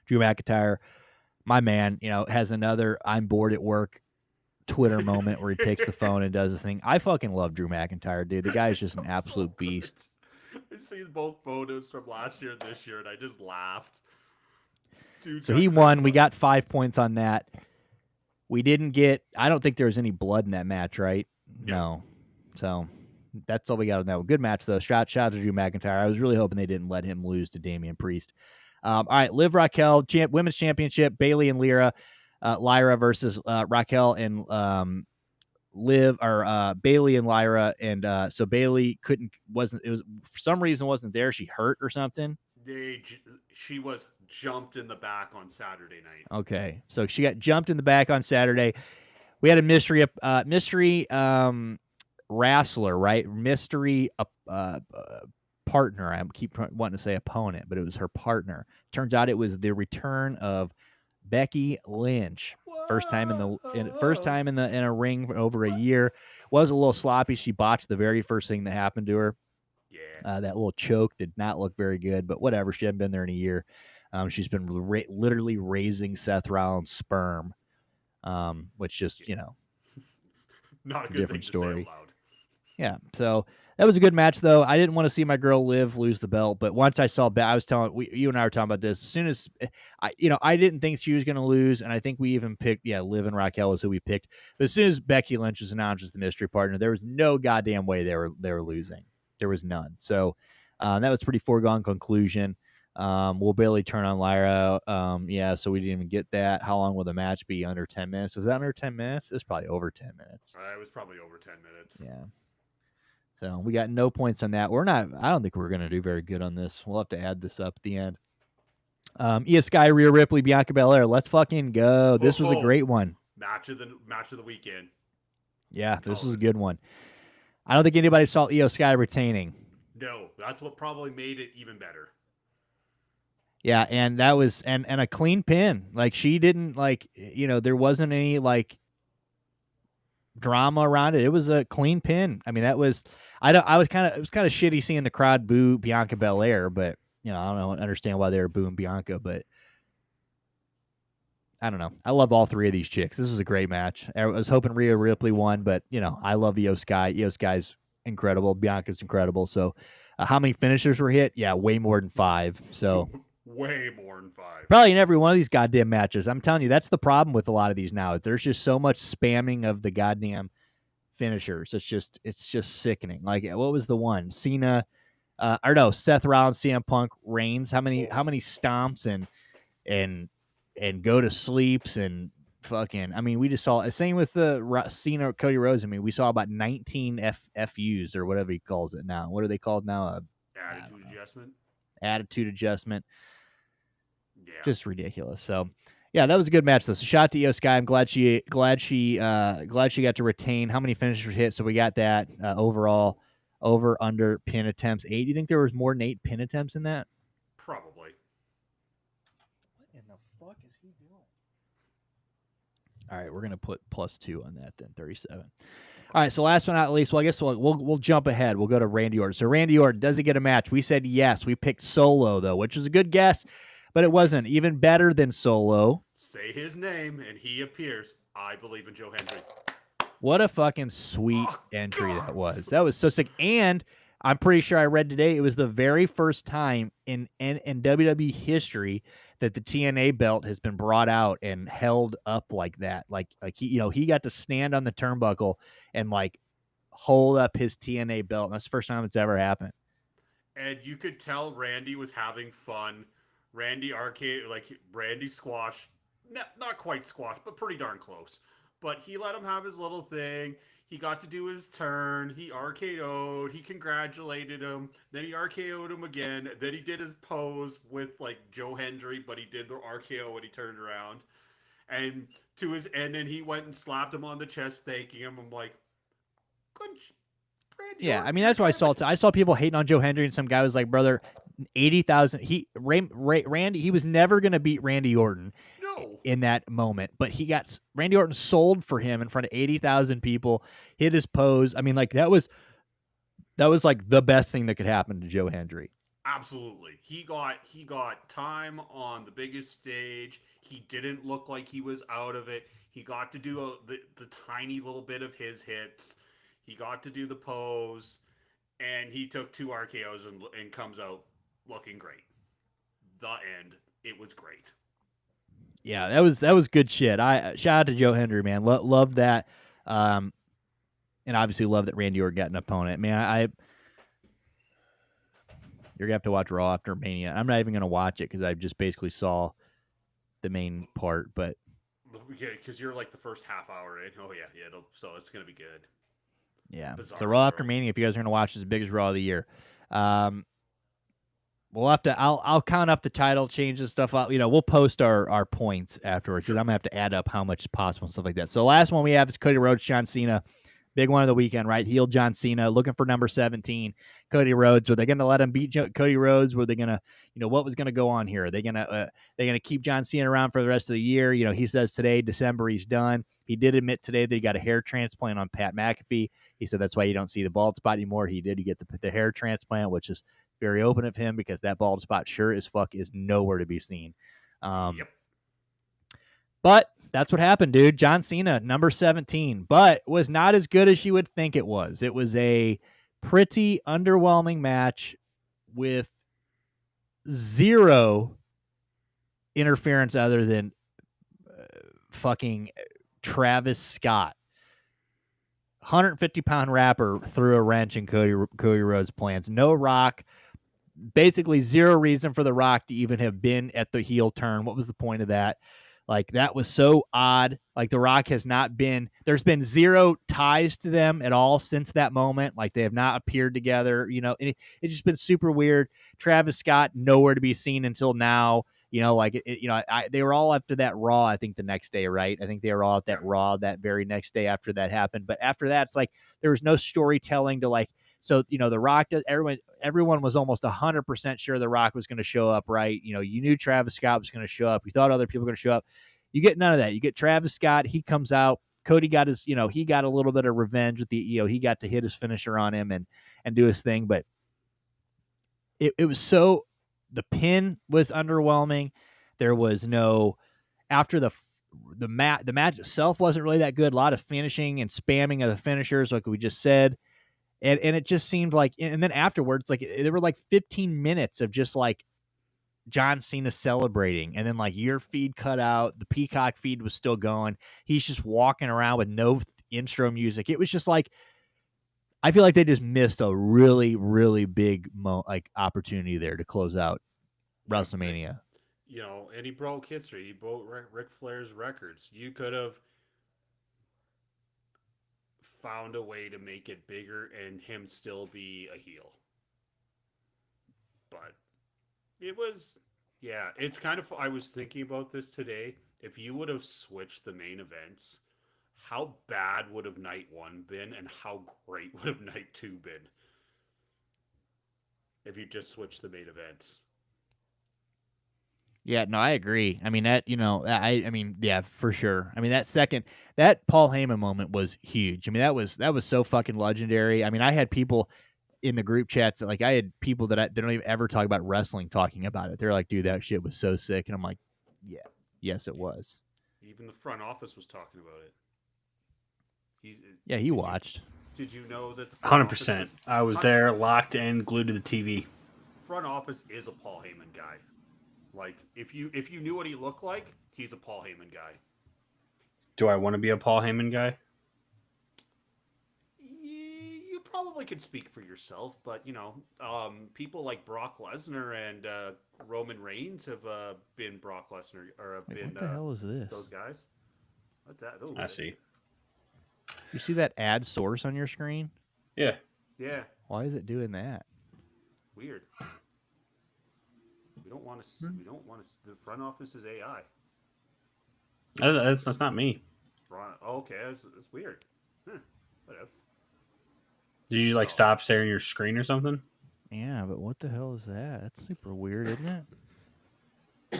Drew McIntyre, my man, has another I'm bored at work Twitter moment where he takes the phone and does this thing. I fucking love Drew McIntyre, dude. The guy is just an absolute beast. I see both photos from last year and this year, and I just laughed. Dude, so he won. We got 5 points on that. We didn't get. I don't think there was any blood in that match, right? Yeah. No. So that's all we got on that one. Good match though. Shout out to Drew McIntyre. I was really hoping they didn't let him lose to Damian Priest. All right, Liv Raquel Women's Championship. Bayley and Lyra. Lyra versus Raquel and Liv, or Bayley and Lyra, and so Bayley wasn't for some reason wasn't there. She hurt or something. She was jumped in the back on Saturday night. Okay, so she got jumped in the back on Saturday. We had a mystery wrestler, right? Mystery partner. I keep wanting to say opponent, but it was her partner. Turns out it was the return of Becky Lynch. First time in a ring for over a year. Was a little sloppy. She botched the very first thing that happened to her. Yeah. That little choke did not look very good, but whatever. She hadn't been there in a year. She's been literally raising Seth Rollins' sperm, which just, not a good different thing story. To say aloud. Yeah. So that was a good match, though. I didn't want to see my girl Liv lose the belt, but once I saw, I was telling you and I were talking about this. As soon as I didn't think she was going to lose, and I think we even picked, Liv and Raquel was who we picked. But as soon as Becky Lynch was announced as the mystery partner, there was no goddamn way they were losing. There was none. So that was pretty foregone conclusion. We'll barely turn on Lyra. So we didn't even get that. How long will the match be? Under 10 minutes? Was that under 10 minutes? It was probably over 10 minutes. It was probably over 10 minutes. Yeah. So we got no points on that. I don't think we're going to do very good on this. We'll have to add this up at the end. Io Sky, Rhea Ripley, Bianca Belair. Let's fucking go. This was a great one. Match of the weekend. Yeah, this was a good one. I don't think anybody saw Io Sky retaining. No, that's what probably made it even better. Yeah, and that was and a clean pin. Like she didn't there wasn't any drama around it. It was a clean pin. I mean, that was I was kind of it was kind of shitty seeing the crowd boo Bianca Belair, but I don't understand why they were booing Bianca, but I don't know. I love all three of these chicks. This was a great match. I was hoping Rhea Ripley won, but I love Io Sky. Io Sky's incredible. Bianca's incredible. So, how many finishers were hit? Yeah, way more than 5. So way more than 5. probably in every one of these goddamn matches. I'm telling you, that's the problem with a lot of these now. There's just so much spamming of the goddamn finishers. It's just sickening. Like, what was the one? Cena, or no, Seth Rollins, CM Punk, Reigns. How many stomps and go to sleeps and fucking. I mean, we just saw same with the Cena Cody Rhodes. I mean, we saw about 19 FUs or whatever he calls it now. What are they called now? Attitude adjustment. Attitude adjustment. Yeah, just ridiculous. So, yeah, that was a good match though. So, shout out to Io Sky. I'm glad she got to retain. How many finishes hit? So we got that overall over under pin attempts 8. Do you think there was more than 8 pin attempts in that? probably. What in the fuck is he doing? All right, we're gonna put +2 on that then, 37. All right, so last but not least, well, I guess we'll jump ahead. We'll go to Randy Orton. So Randy Orton, does he get a match? We said yes. We picked Solo though, which was a good guess, but it wasn't. Even better than Solo. Say his name and he appears. I believe in Joe Hendry. What a fucking sweet entry that was. That was so sick. And I'm pretty sure I read today it was the very first time in WWE history that the TNA belt has been brought out and held up like that. Like he got to stand on the turnbuckle and hold up his TNA belt. And that's the first time it's ever happened. And you could tell Randy was having fun. Randy squash, not quite squash, but pretty darn close. But he let him have his little thing. He got to do his turn. He RKO'd. He congratulated him. Then he RKO'd him again. Then he did his pose with Joe Hendry, but he did the RKO when he turned around. And then he went and slapped him on the chest, thanking him. I'm like, good. Randy Yeah, Orton, I mean that's why I saw people hating on Joe Hendry, and some guy was like, "Brother, 80,000." Randy, he was never gonna beat Randy Orton. No. In that moment, but Randy Orton sold for him in front of 80,000 people, hit his pose. I mean, that was the best thing that could happen to Joe Hendry. Absolutely. He got time on the biggest stage. He didn't look like he was out of it. He got to do the tiny little bit of his hits. He got to do the pose, and he took 2 RKOs and comes out looking great. The end. It was great. Yeah, that was good shit. I shout out to Joe Hendry, man. Love that, and obviously love that Randy Orton got an opponent. Man, you're gonna have to watch Raw after Mania. I'm not even gonna watch it because I just basically saw the main part. But yeah, because you're the first half hour in. Oh yeah, so it's gonna be good. Yeah, Bizarre so Raw world. after Mania, if you guys are gonna watch, is the biggest Raw of the year. We'll have to. I'll count up the title changes stuff out. We'll post our points afterwards because I'm gonna have to add up how much is possible and stuff like that. So last one we have is Cody Rhodes, John Cena, big one of the weekend, right? Heel John Cena looking for number 17, Cody Rhodes. Were they gonna let him beat Cody Rhodes? Were they gonna, what was gonna go on here? Are they gonna keep John Cena around for the rest of the year? He says today, December, he's done. He did admit today that he got a hair transplant on Pat McAfee. He said that's why you don't see the bald spot anymore. He did. He get the hair transplant, which is very open of him because that bald spot sure as fuck is nowhere to be seen. Yep. But that's what happened, dude. John Cena, number 17, but was not as good as you would think it was. It was a pretty underwhelming match with zero interference other than fucking Travis Scott. 150-pound rapper threw a wrench in Cody Rhodes' plans. No Rock. Basically zero reason for The Rock to even have been at the heel turn. What was the point of that? That was so odd. The Rock has not been, there's been zero ties to them at all since that moment. They have not appeared together. It's just been super weird. Travis Scott, nowhere to be seen until now. They were all after that Raw, I think the next day, right? I think they were all at that Raw that very next day after that happened. But after that, it's there was no storytelling to So, The Rock, everyone was almost 100% sure The Rock was going to show up, right? You knew Travis Scott was going to show up. You thought other people were going to show up. You get none of that. You get Travis Scott. He comes out. Cody got he got a little bit of revenge with he got to hit his finisher on him and do his thing. But it was the pin was underwhelming. There was no, after the match itself wasn't really that good. A lot of finishing and spamming of the finishers, like we just said. And it just seemed like, and then afterwards, like there were like 15 minutes of just like John Cena celebrating, and then like your feed cut out, the Peacock feed was still going. He's just walking around with no intro music. It was just like, I feel like they just missed a really, really big opportunity there to close out WrestleMania. And he broke history. He broke Ric Flair's records. You could have found a way to make it bigger and him still be a heel. But it's kind of, I was thinking about this today. If you would have switched the main events, how bad would have night 1 been and how great would have night 2 been? If you just switched the main events. Yeah, no, I agree. I mean, yeah, for sure. I mean, that Paul Heyman moment was huge. I mean, that was so fucking legendary. I mean, I had people in the group chats, like I had people that they don't even ever talk about wrestling talking about it. They're like, dude, that shit was so sick. And I'm like, yeah, yes, it was. Even the front office was talking about it. He watched. Did you know that the 100%? I was there, locked in, glued to the TV. Front office is a Paul Heyman guy. Like, if you knew what he looked like, he's a Paul Heyman guy. Do I want to be a Paul Heyman guy? You probably could speak for yourself, but people like Brock Lesnar and Roman Reigns have been Brock Lesnar or have been. What the hell is this? Those guys. What's that? I see. You see that ad source on your screen? Yeah. Yeah. Why is it doing that? Weird. We don't want to. We don't want to. The front office is AI. That's not me. Okay, that's weird. What else? Did you stop staring at your screen or something? Yeah, but what the hell is that? That's super weird, isn't it?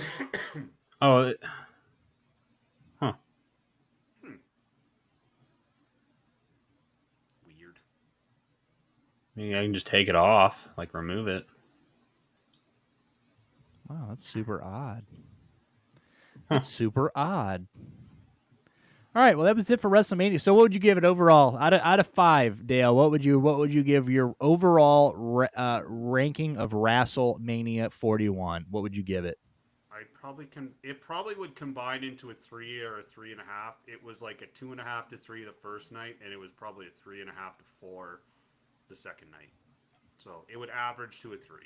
Oh. Weird. Maybe I can just take it off, remove it. Wow, that's super odd. That's super odd. All right, well, that was it for WrestleMania. So, what would you give it overall out of 5, Dale? What would you give your overall ranking of WrestleMania 41? What would you give it? It probably would combine into a 3 or a 3.5. It was like a 2.5 to 3 the first night, and it was probably a 3.5 to 4 the second night. So it would average to a 3.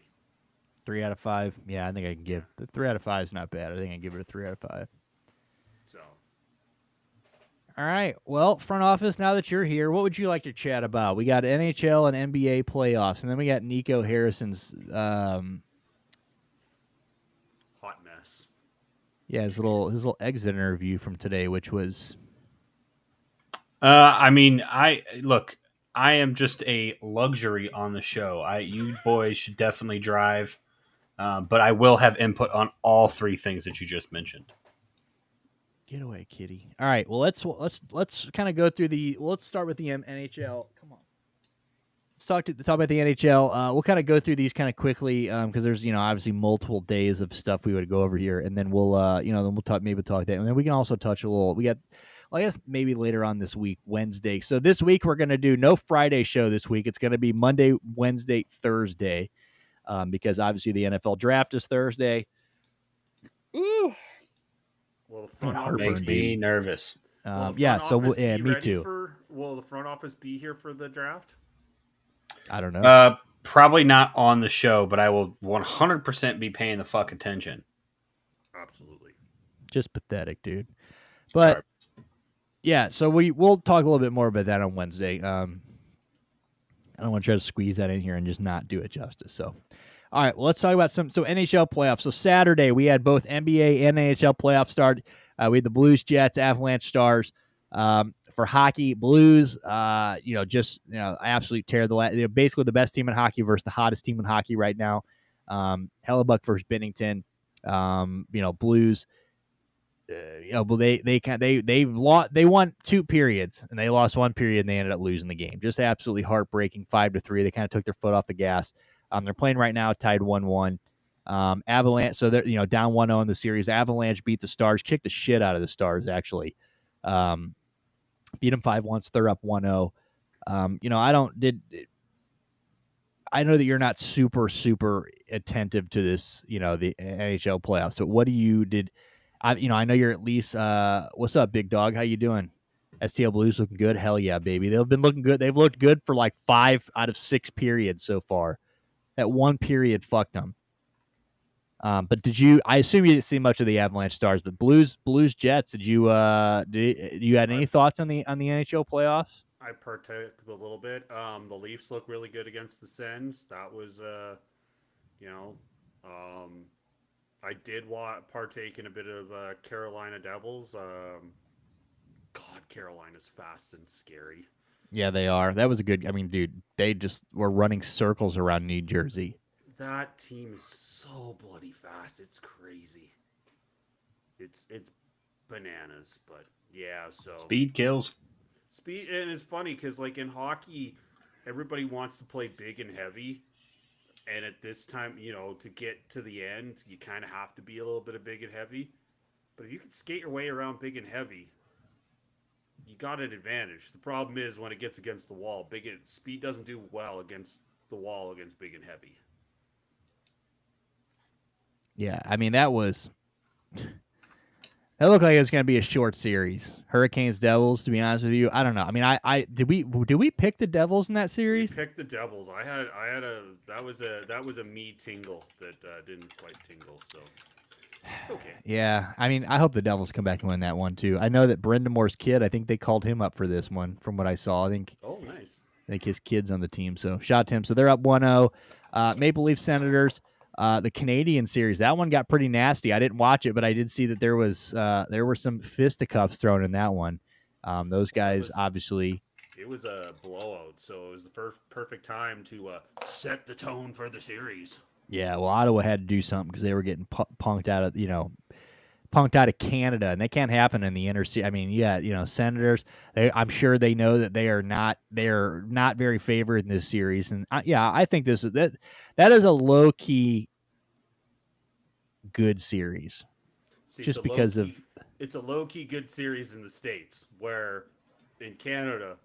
3 out of 5. Yeah, I think I can give the 3 out of 5 is not bad. I think I can give it a 3 out of 5. So. All right. Well, front office, now that you're here, what would you like to chat about? We got NHL and NBA playoffs, and then we got Nico Harrison's hot mess. Yeah, his little exit interview from today, which was I am just a luxury on the show. You boys should definitely drive, but I will have input on all 3 things that you just mentioned. Get away, kitty. All right, well let's kind of go through let's start with the NHL. Come on. Let's talk about the NHL. We'll kind of go through these kind of quickly because there's obviously multiple days of stuff we would go over here, and then we'll talk that, and then we can also touch a little. We got, I guess maybe later on this week, Wednesday. So this week we're gonna do no Friday show this week. It's gonna be Monday, Wednesday, Thursday, because obviously the NFL draft is Thursday. Ooh. Well, the front office makes me nervous. Me too. Will the front office be here for the draft? I don't know. Probably not on the show, but I will 100% be paying the fuck attention. Absolutely. Just pathetic, dude. But sorry. Yeah, so we'll talk a little bit more about that on Wednesday. I don't want to try to squeeze that in here and just not do it justice. So, all right, well, let's talk about NHL playoffs. So Saturday we had both NBA and NHL playoffs start. We had the Blues, Jets, Avalanche, Stars. For hockey, Blues, absolute tear. They're basically the best team in hockey versus the hottest team in hockey right now. Hellebuck versus Bennington. Blues. But they won 2 periods and they lost 1 period and they ended up losing the game. Just absolutely heartbreaking. 5-3. They kind of took their foot off the gas. They're playing right now, tied 1-1. Avalanche. So they're down 1-0 in the series. Avalanche beat the Stars, kicked the shit out of the Stars actually. Beat them 5-1. So they're up 1-0. I know that you're not super attentive to this, the NHL playoffs. So what I know you're at least. What's up, big dog? How you doing? STL Blues looking good. Hell yeah, baby. They've been looking good. They've looked good for like 5 out of 6 periods so far. That 1 period fucked them. But I assume you didn't see much of the Avalanche Stars, but Blues Jets. Did you had any thoughts on the NHL playoffs? I partook a little bit. The Leafs look really good against the Sens. That was, I did partake in a bit of Carolina Devils. God, Carolina's fast and scary. Yeah, they are. That was a good. I mean, dude, they just were running circles around New Jersey. That team is so bloody fast. It's crazy. It's bananas, but yeah. So speed kills. Speed, and it's funny because like in hockey, everybody wants to play big and heavy, and at this time, to get to the end, you kind of have to be a little bit of big and heavy. But if you can skate your way around big and heavy, you got an advantage. The problem is when it gets against the wall, speed doesn't do well against the wall against big and heavy. Yeah, I mean that looked like it was going to be a short series. Hurricanes, Devils. To be honest with you, I don't know. I mean, did we pick the Devils in that series? We picked the Devils. That was a me tingle that didn't quite tingle. So it's okay. Yeah, I mean, I hope the Devils come back and win that one too. I know that Brendan Moore's kid. I think they called him up for this one, from what I saw. I think. Oh, nice. I think his kid's on the team, so shout to him. So they're up 1-0. Maple Leaf Senators. The Canadian series, that one got pretty nasty. I didn't watch it, but I did see that there were some fisticuffs thrown in that one. Those guys obviously. It was a blowout, so it was the perfect time to set the tone for the series. Yeah, well, Ottawa had to do something because they were getting punked out of Canada, and they can't happen in the inner city. I mean, Senators. I'm sure they know that they are not very favored in this series, and I think that is a low key good series. See, just because it's a low key good series in the States, where in Canada,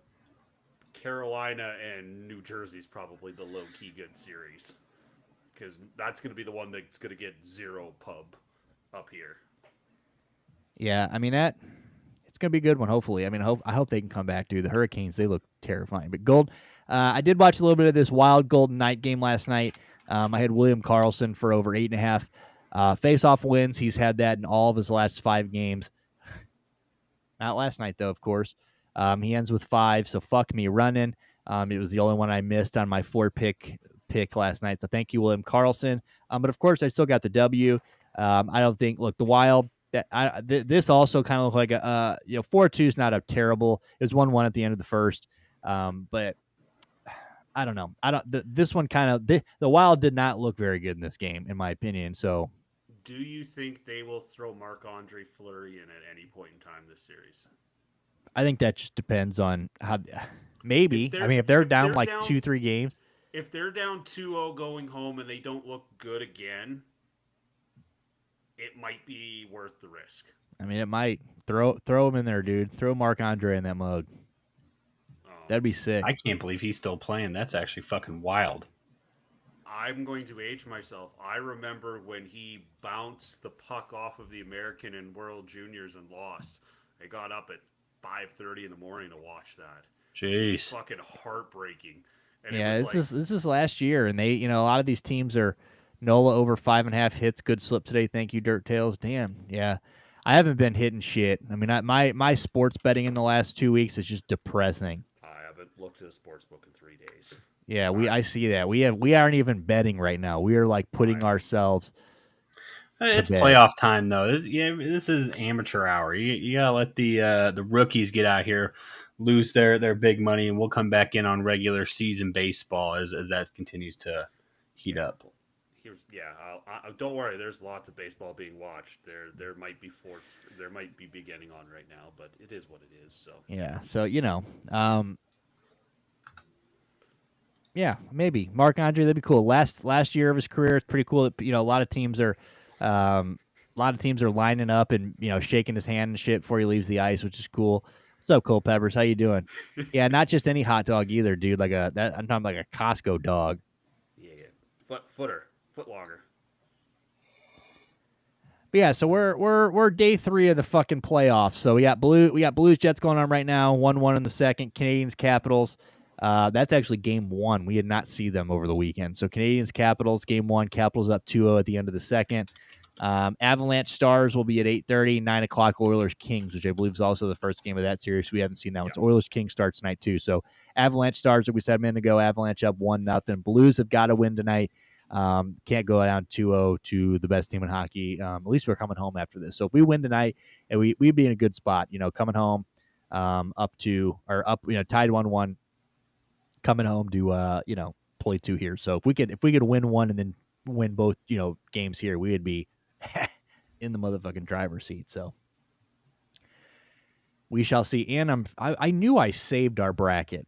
Carolina and New Jersey is probably the low key good series, because that's going to be the one that's going to get 0 pub up here. Yeah, I mean it's gonna be a good one. Hopefully, I mean, I hope they can come back, dude. The Hurricanes, they look terrifying. But I did watch a little bit of this Wild Golden Knight game last night. I had William Karlsson for over 8.5 face-off wins. He's had that in all of his last 5 games. Not last night though, of course. He ends with 5, so fuck me running. It was the only one I missed on my 4-pick last night. So thank you, William Karlsson. But of course, I still got the W. I don't think. Look, the Wild. This also kind of looked like 4-2 is not a terrible. It was 1-1 at the end of the first, but I don't know. This one kind of the Wild did not look very good in this game, in my opinion. So, do you think they will throw Marc-Andre Fleury in at any point in time this series? I think that just depends on how. Maybe. If they're down 2-3 games. If they're down 2-0 going home and they don't look good again, it might be worth the risk. I mean, it might. Throw him in there, dude. Throw Marc-Andre in that mug. That'd be sick. I can't believe he's still playing. That's actually fucking wild. I'm going to age myself. I remember when he bounced the puck off of the American and World Juniors and lost. I got up at 5:30 in the morning to watch that. Jeez. It was fucking heartbreaking. And yeah, this is last year, and they, a lot of these teams are Nola over 5.5 hits. Good slip today. Thank you, Dirt Tails. Damn, yeah. I haven't been hitting shit. I mean, my sports betting in the last 2 weeks is just depressing. I haven't looked at a sports book in 3 days. Yeah, I see that. We aren't even betting right now. We are like putting ourselves. to It's bed. playoff time though. This is amateur hour. You gotta let the rookies get out here, lose their big money, and we'll come back in on regular season baseball as that continues to heat Yeah. up. Don't worry. There's lots of baseball being watched. There might be beginning on right now, but it is what it is. So Yeah. So yeah, maybe Mark Andre. That'd be cool. Last year of his career, it's pretty cool. That, a lot of teams are, lining up and shaking his hand and shit before he leaves the ice, which is cool. What's up, Cole Peppers? How you doing? Yeah, not just any hot dog either, dude. I'm talking like a Costco dog. yeah. Foot longer. But yeah, so we're day 3 of the fucking playoffs. So we got Blues Jets going on right now. 1-1 in the second. Canadians Capitals. That's actually game 1. We did not see them over the weekend. So Canadians Capitals game 1. Capitals up 2-0 at the end of the second. Avalanche Stars will be at 8:30. 9:00 Oilers Kings, which I believe is also the first game of that series. We haven't seen that one. So Oilers Kings starts tonight too. So Avalanche Stars, like we said a minute ago, Avalanche up 1-0. Blues have got to win tonight. Can't go down 2-0 to the best team in hockey. At least we're coming home after this. So if we win tonight, and we'd be in a good spot, coming home tied 1-1, coming home to play 2 here. So if we could win one and then win both games here, we would be in the motherfucking driver's seat. So we shall see. And I knew I saved our bracket.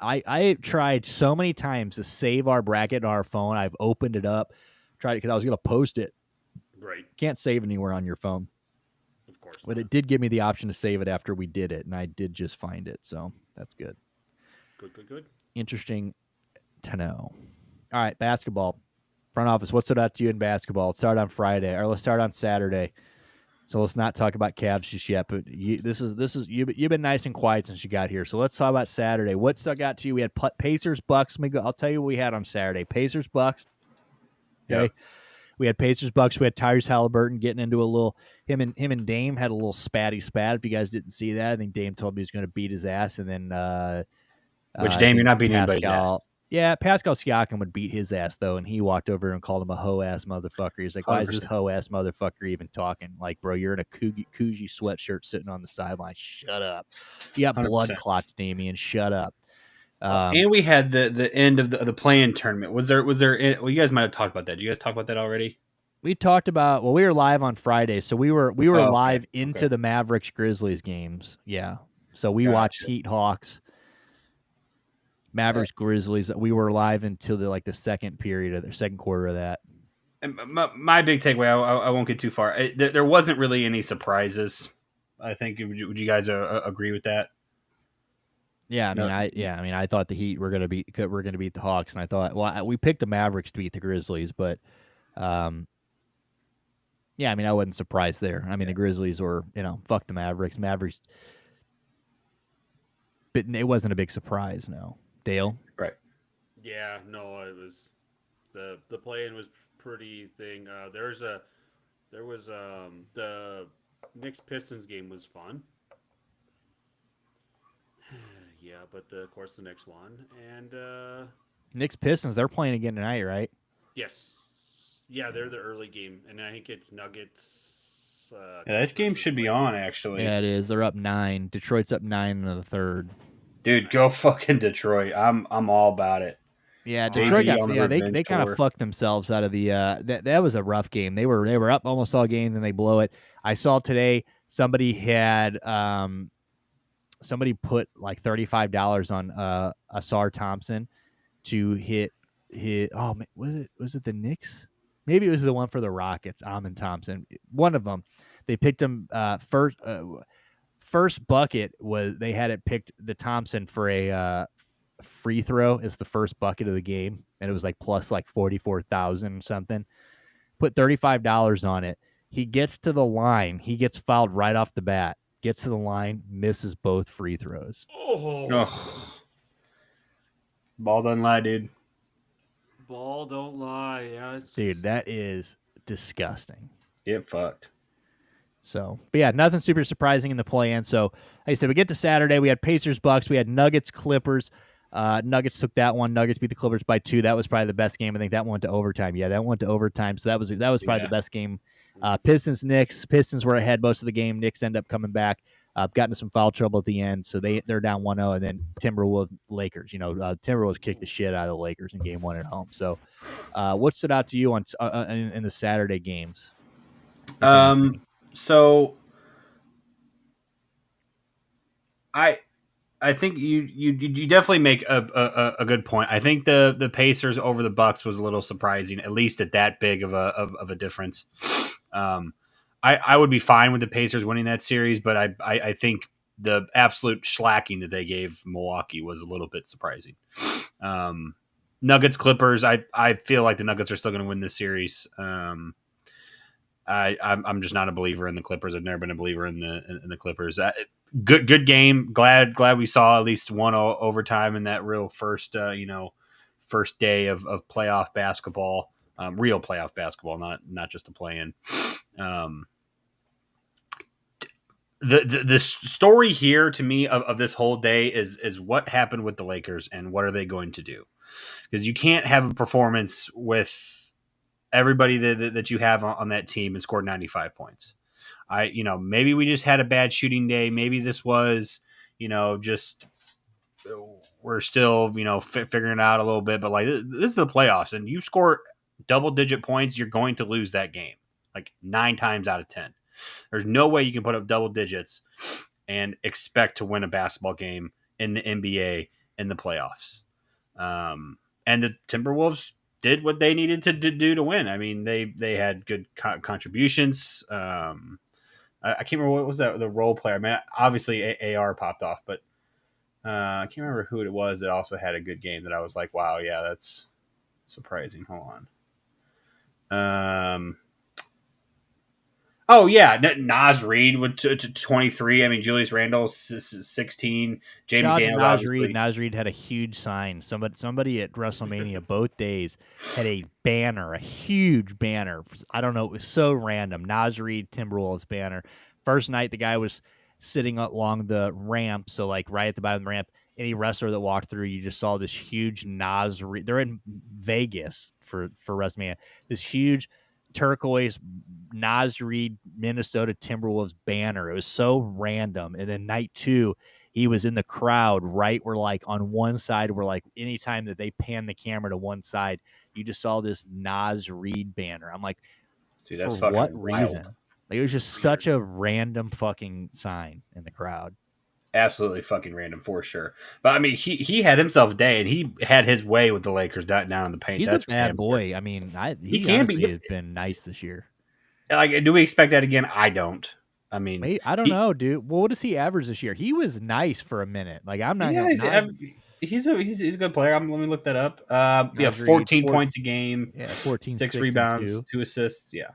I tried so many times to save our bracket on our phone. I've opened it up, tried it because I was going to post it. Right. Can't save anywhere on your phone. Of course. But it did give me the option to save it after we did it, and I did just find it. So that's good. Good. Interesting to know. All right, basketball. Front office, what stood out to you in basketball? Let's start on Friday, or let's start on Saturday. So let's not talk about Cavs just yet. But you've been nice and quiet since you got here. So let's talk about Saturday. What stuck out to you? We had Pacers Bucks. I'll tell you what we had on Saturday. Pacers Bucks. Okay. Yep. We had Pacers Bucks. We had Tyrese Halliburton getting into a little. Him and Dame had a little spatty spat. If you guys didn't see that, I think Dame told me he was going to beat his ass, and then which Dame, you're not beating anybody's ass. Yeah, Pascal Siakam would beat his ass, though, and he walked over and called him a hoe-ass motherfucker. He's like, 100%. Why is this hoe-ass motherfucker even talking? Like, bro, you're in a Coogee sweatshirt sitting on the sideline. Shut up. You got 100%. Blood clots, Damian. Shut up. And we had the end of the play-in tournament. Was there? Well, you guys might have talked about that. Did you guys talk about that already? We talked about. Well, we were live on Friday, so we were live into the Mavericks Grizzlies games. Yeah, so we watched Heat Hawks. Mavericks Grizzlies. We were live until the second period of the second quarter of that. And my big takeaway, I won't get too far. There wasn't really any surprises. I think would you guys agree with that? Yeah, I thought the Heat were gonna beat the Hawks, and I thought we picked the Mavericks to beat the Grizzlies, but I wasn't surprised there. The Grizzlies were fuck the Mavericks. But it wasn't a big surprise, no. Dale? Right. Yeah, no, it was the play-in was pretty thing. There was the Knicks Pistons game was fun. Yeah, but of course the next one and Knicks Pistons, they're playing again tonight, right? Yes. Yeah, they're the early game, and I think it's Nuggets. That game should be on actually. Yeah, it is. They're up 9. Detroit's up 9 in the third. Dude, go fucking Detroit! I'm all about it. Yeah, Detroit they kind of fucked themselves out of the. That was a rough game. They were up almost all game, then they blow it. I saw today somebody had somebody put like $35 on Asar Thompson to hit. Oh, was it the Knicks? Maybe it was the one for the Rockets. Amon Thompson, one of them. They picked him first. First bucket was they had it picked the Thompson for a free throw is the first bucket of the game, and it was like plus like 44,000 something. Put $35 on it. He gets to the line. He gets fouled right off the bat. Gets to the line, misses both free throws. Oh. Ball doesn't lie, dude. Ball don't lie. Yeah, dude, that is disgusting. Get fucked. So, but yeah, nothing super surprising in the play-in. So, like I said, we get to Saturday. We had Pacers Bucks. We had Nuggets Clippers. Nuggets took that one. Nuggets beat the Clippers by 2. That was probably the best game. I think that went to overtime. Yeah, that went to overtime. So that was probably the best game. Pistons, Knicks. Pistons were ahead most of the game. Knicks end up coming back. Got into some foul trouble at the end, so they're down 1-0. And then Timberwolves, Lakers. Timberwolves kicked the shit out of the Lakers in Game 1 at home. So, what stood out to you on in the Saturday games? So I think you definitely make a good point. I think the Pacers over the Bucks was a little surprising, at least at that big of a difference. I would be fine with the Pacers winning that series, but I think the absolute slacking that they gave Milwaukee was a little bit surprising. Nuggets Clippers, I feel like the Nuggets are still going to win this series. I'm just not a believer in the Clippers. I've never been a believer in the Clippers. Good game. Glad we saw at least one overtime in that real first day of playoff basketball, real playoff basketball, not just a play-in. The story here to me of this whole day is what happened with the Lakers and what are they going to do, because you can't have a performance with everybody that you have on that team and scored 95 points. Maybe we just had a bad shooting day. Maybe this was, just we're still, figuring it out a little bit. But like this is the playoffs, and you score double-digit points, you're going to lose that game like 9 times out of 10. There's no way you can put up double digits and expect to win a basketball game in the NBA in the playoffs. And the Timberwolves did what they needed to do to win. I mean, they had good contributions. I can't remember what was that the role player. I mean, obviously AR popped off, but I can't remember who it was that also had a good game that I was like, wow, yeah, that's surprising. Hold on. Oh yeah, Nas Reed with 23. I mean, Julius Randle 16. Jay Shout out to McDaniels Nas obviously. Reed. Nas Reed had a huge sign. Somebody at WrestleMania both days had a banner, a huge banner. I don't know. It was so random. Nas Reed Timberwolves banner. First night, the guy was sitting along the ramp, so like right at the bottom of the ramp. Any wrestler that walked through, you just saw this huge Nas Reed. They're in Vegas for WrestleMania. This huge turquoise Nas Reed Minnesota Timberwolves banner. It was so random. And then night 2, he was in the crowd right where like on one side where like anytime that they pan the camera to one side, you just saw this Nas Reed banner. I'm like, dude, that's for what fucking reason? wild. Like, it was just such a random fucking sign in the crowd. Absolutely fucking random for sure. But I mean, he had himself a day, and he had his way with the Lakers down in the paint. He's That's a bad boy. I mean, he can honestly be. has been nice this year. Like, do we expect that again? I don't. I mean, I don't know, dude. Well, what does he average this year? He was nice for a minute. Like, I'm not yeah, gonna. he's a good player. Let me look that up. Yeah, Nas Reed, 14 points a game. Yeah, 14, 6 6, rebounds, and 2 assists. Yeah,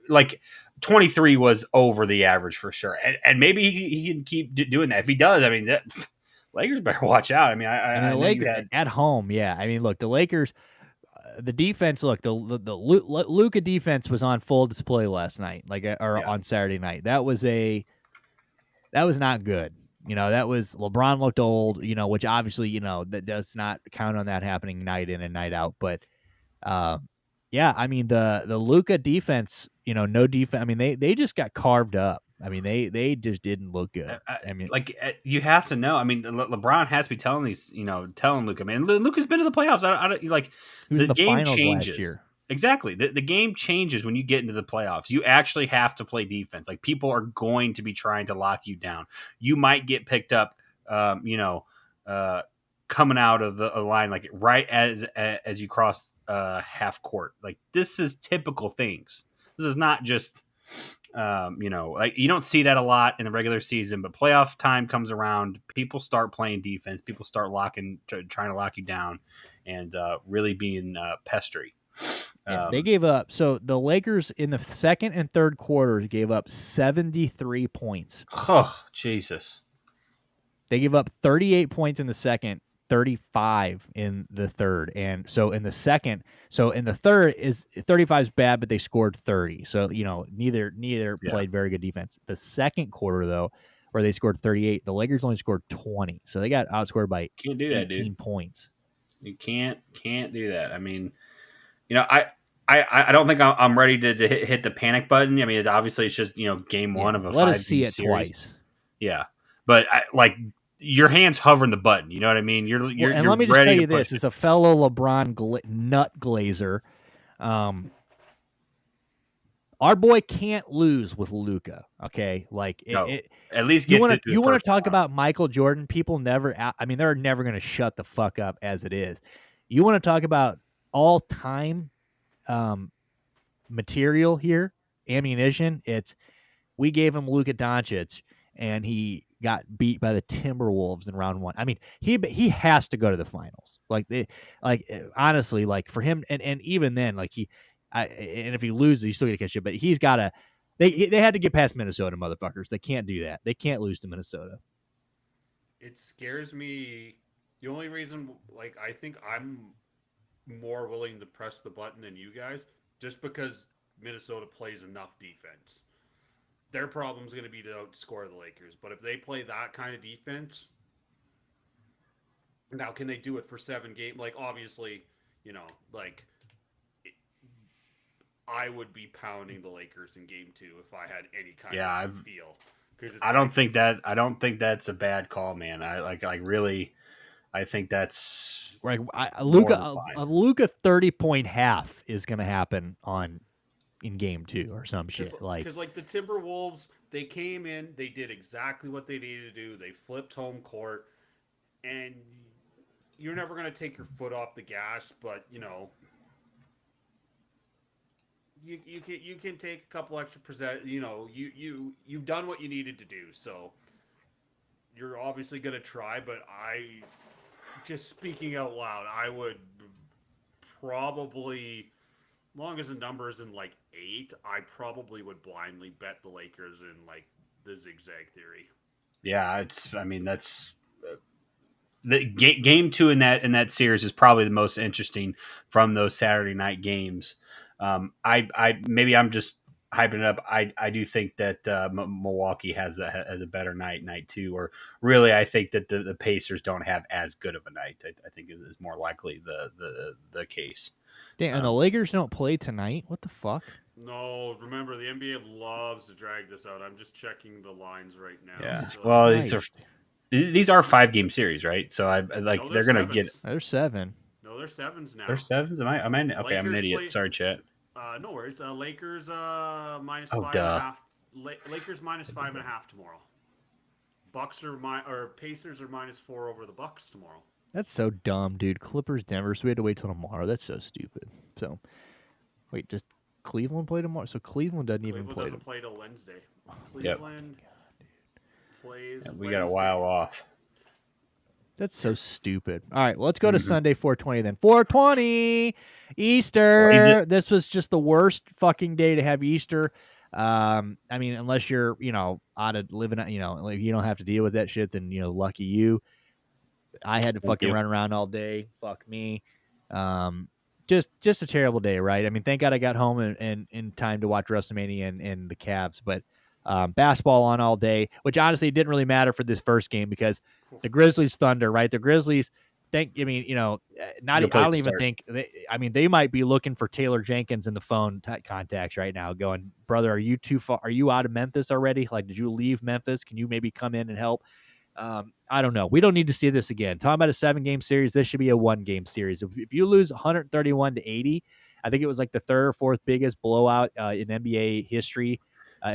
like 23 was over the average for sure, and maybe he can keep doing that. If he does, I mean, Lakers better watch out. I mean, I the know Lakers you had at home. Yeah, I mean, look, the Lakers. The defense, look, the Luka defense was on full display last night, on Saturday night. That was not good. That was LeBron looked old. Which obviously, that does not count on that happening night in and night out. But, yeah, I mean the Luka defense, no defense. I mean they just got carved up. I mean they just didn't look good. I mean, you have to know. I mean, LeBron has to be telling telling Luka. Man, Luka's been to the playoffs. I don't like he was the in the game finals changes. last year. Exactly. The game changes when you get into the playoffs. You actually have to play defense. Like, people are going to be trying to lock you down. You might get picked up, coming out of the line, like right as you cross half court. Like, this is typical things. This is not just, like, you don't see that a lot in the regular season, but playoff time comes around. People start playing defense. People start trying to lock you down and really being pestery. Yeah, they gave up. So the Lakers in the second and third quarters gave up 73 points. Oh, Jesus. They gave up 38 points in the second, 35 in the third. And so in the third is 35 is bad, but they scored 30. So, neither played very good defense. The second quarter, though, where they scored 38. The Lakers only scored 20, so they got outscored by Can't do that, 18 dude. points. You can't do that. I mean, I don't think I'm ready to hit the panic button. I mean, obviously it's just game one of a Let us 5 see game it series. twice. Yeah, but your hands hovering the button. You know what I mean? You're And let me just tell you this: as a fellow LeBron nut glazer, our boy can't lose with Luka. Okay, like at least you get want to you want to talk about Michael Jordan? People never. I mean, they're never going to shut the fuck up as it is. You want to talk about all time material here, ammunition? We gave him Luka Doncic, and he got beat by the Timberwolves in round 1. I mean, he has to go to the finals. Honestly, like for him, and even then, and if he loses, he's still gonna catch it. But he's got to. They had to get past Minnesota, motherfuckers. They can't do that. They can't lose to Minnesota. It scares me. The only reason, I think I'm more willing to press the button than you guys, just because Minnesota plays enough defense. Their problem is going to be to outscore the Lakers. But if they play that kind of defense, now can they do it for 7 games? Obviously, I would be pounding the Lakers in game 2 if I had any kind of feel. I don't think that's a bad call, man. I think that's a Luka 30-point half is going to happen in game 2 or some shit. Because the Timberwolves, they came in, they did exactly what they needed to do. They flipped home court, and you're never going to take your foot off the gas, but you can take a couple extra percent. You've done what you needed to do, so you're obviously going to try. But just speaking out loud, I would probably, long as the number is in 8, I probably would blindly bet the Lakers in the zigzag theory. Yeah, that's the game 2 in that series is probably the most interesting from those Saturday night games. Maybe I'm just hyping it up. I do think that Milwaukee has a better night 2, or really I think that the Pacers don't have as good of a night. I think is more likely the case. Damn, and the Lakers don't play tonight? What the fuck? No, remember, the NBA loves to drag this out. I'm just checking the lines right now. Yeah. So. Well, these are 5 game series, right? So they're going to get it. They're 7. No, they're 7s now. They're 7s? Am I okay, I'm an idiot. Sorry, chat. No worries. Lakers minus 5.5. Lakers minus 5.5 tomorrow. Pacers are minus 4 over the Bucks tomorrow. That's so dumb, dude. Clippers, Denver. So we had to wait till tomorrow. That's so stupid. So, wait, just Cleveland play tomorrow? So Cleveland doesn't even play. Cleveland doesn't play till Wednesday. Cleveland plays. Yeah, we got a while off. That's so stupid. All right, well, let's go to Sunday 420 then. 420 Easter. This was just the worst fucking day to have Easter. I mean, unless you're, out of living, you don't have to deal with that shit, then, lucky you. I had to fucking run around all day. Fuck me. Just a terrible day, right? I mean, thank God I got home in time to watch WrestleMania and the Cavs, but basketball on all day, which honestly didn't really matter for this first game because the Grizzlies Thunder, right? The Grizzlies, I don't even think they might be looking for Taylor Jenkins in the phone contacts right now, going, brother, are you too far? Are you out of Memphis already? Did you leave Memphis? Can you maybe come in and help? I don't know. We don't need to see this again. Talking about a 7-game series, this should be a 1-game series. If you lose 131-80, I think it was the 3rd or 4th biggest blowout in NBA history.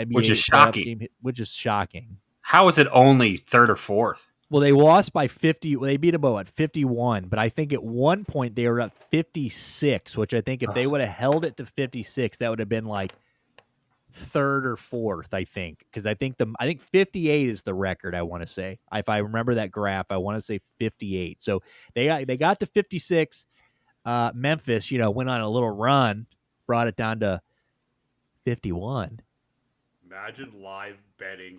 Which is shocking. Which is shocking. How is it only 3rd or 4th? Well, they lost by 50. Well, they beat them at 51, but I think at one point they were up 56, which I think if they would have held it to 56, that would have been 3rd or 4th, I think, because I think 58 is the record. I want to say, if I remember that graph, I want to say 58. So they got to 56. Memphis, went on a little run, brought it down to 51. Imagine live betting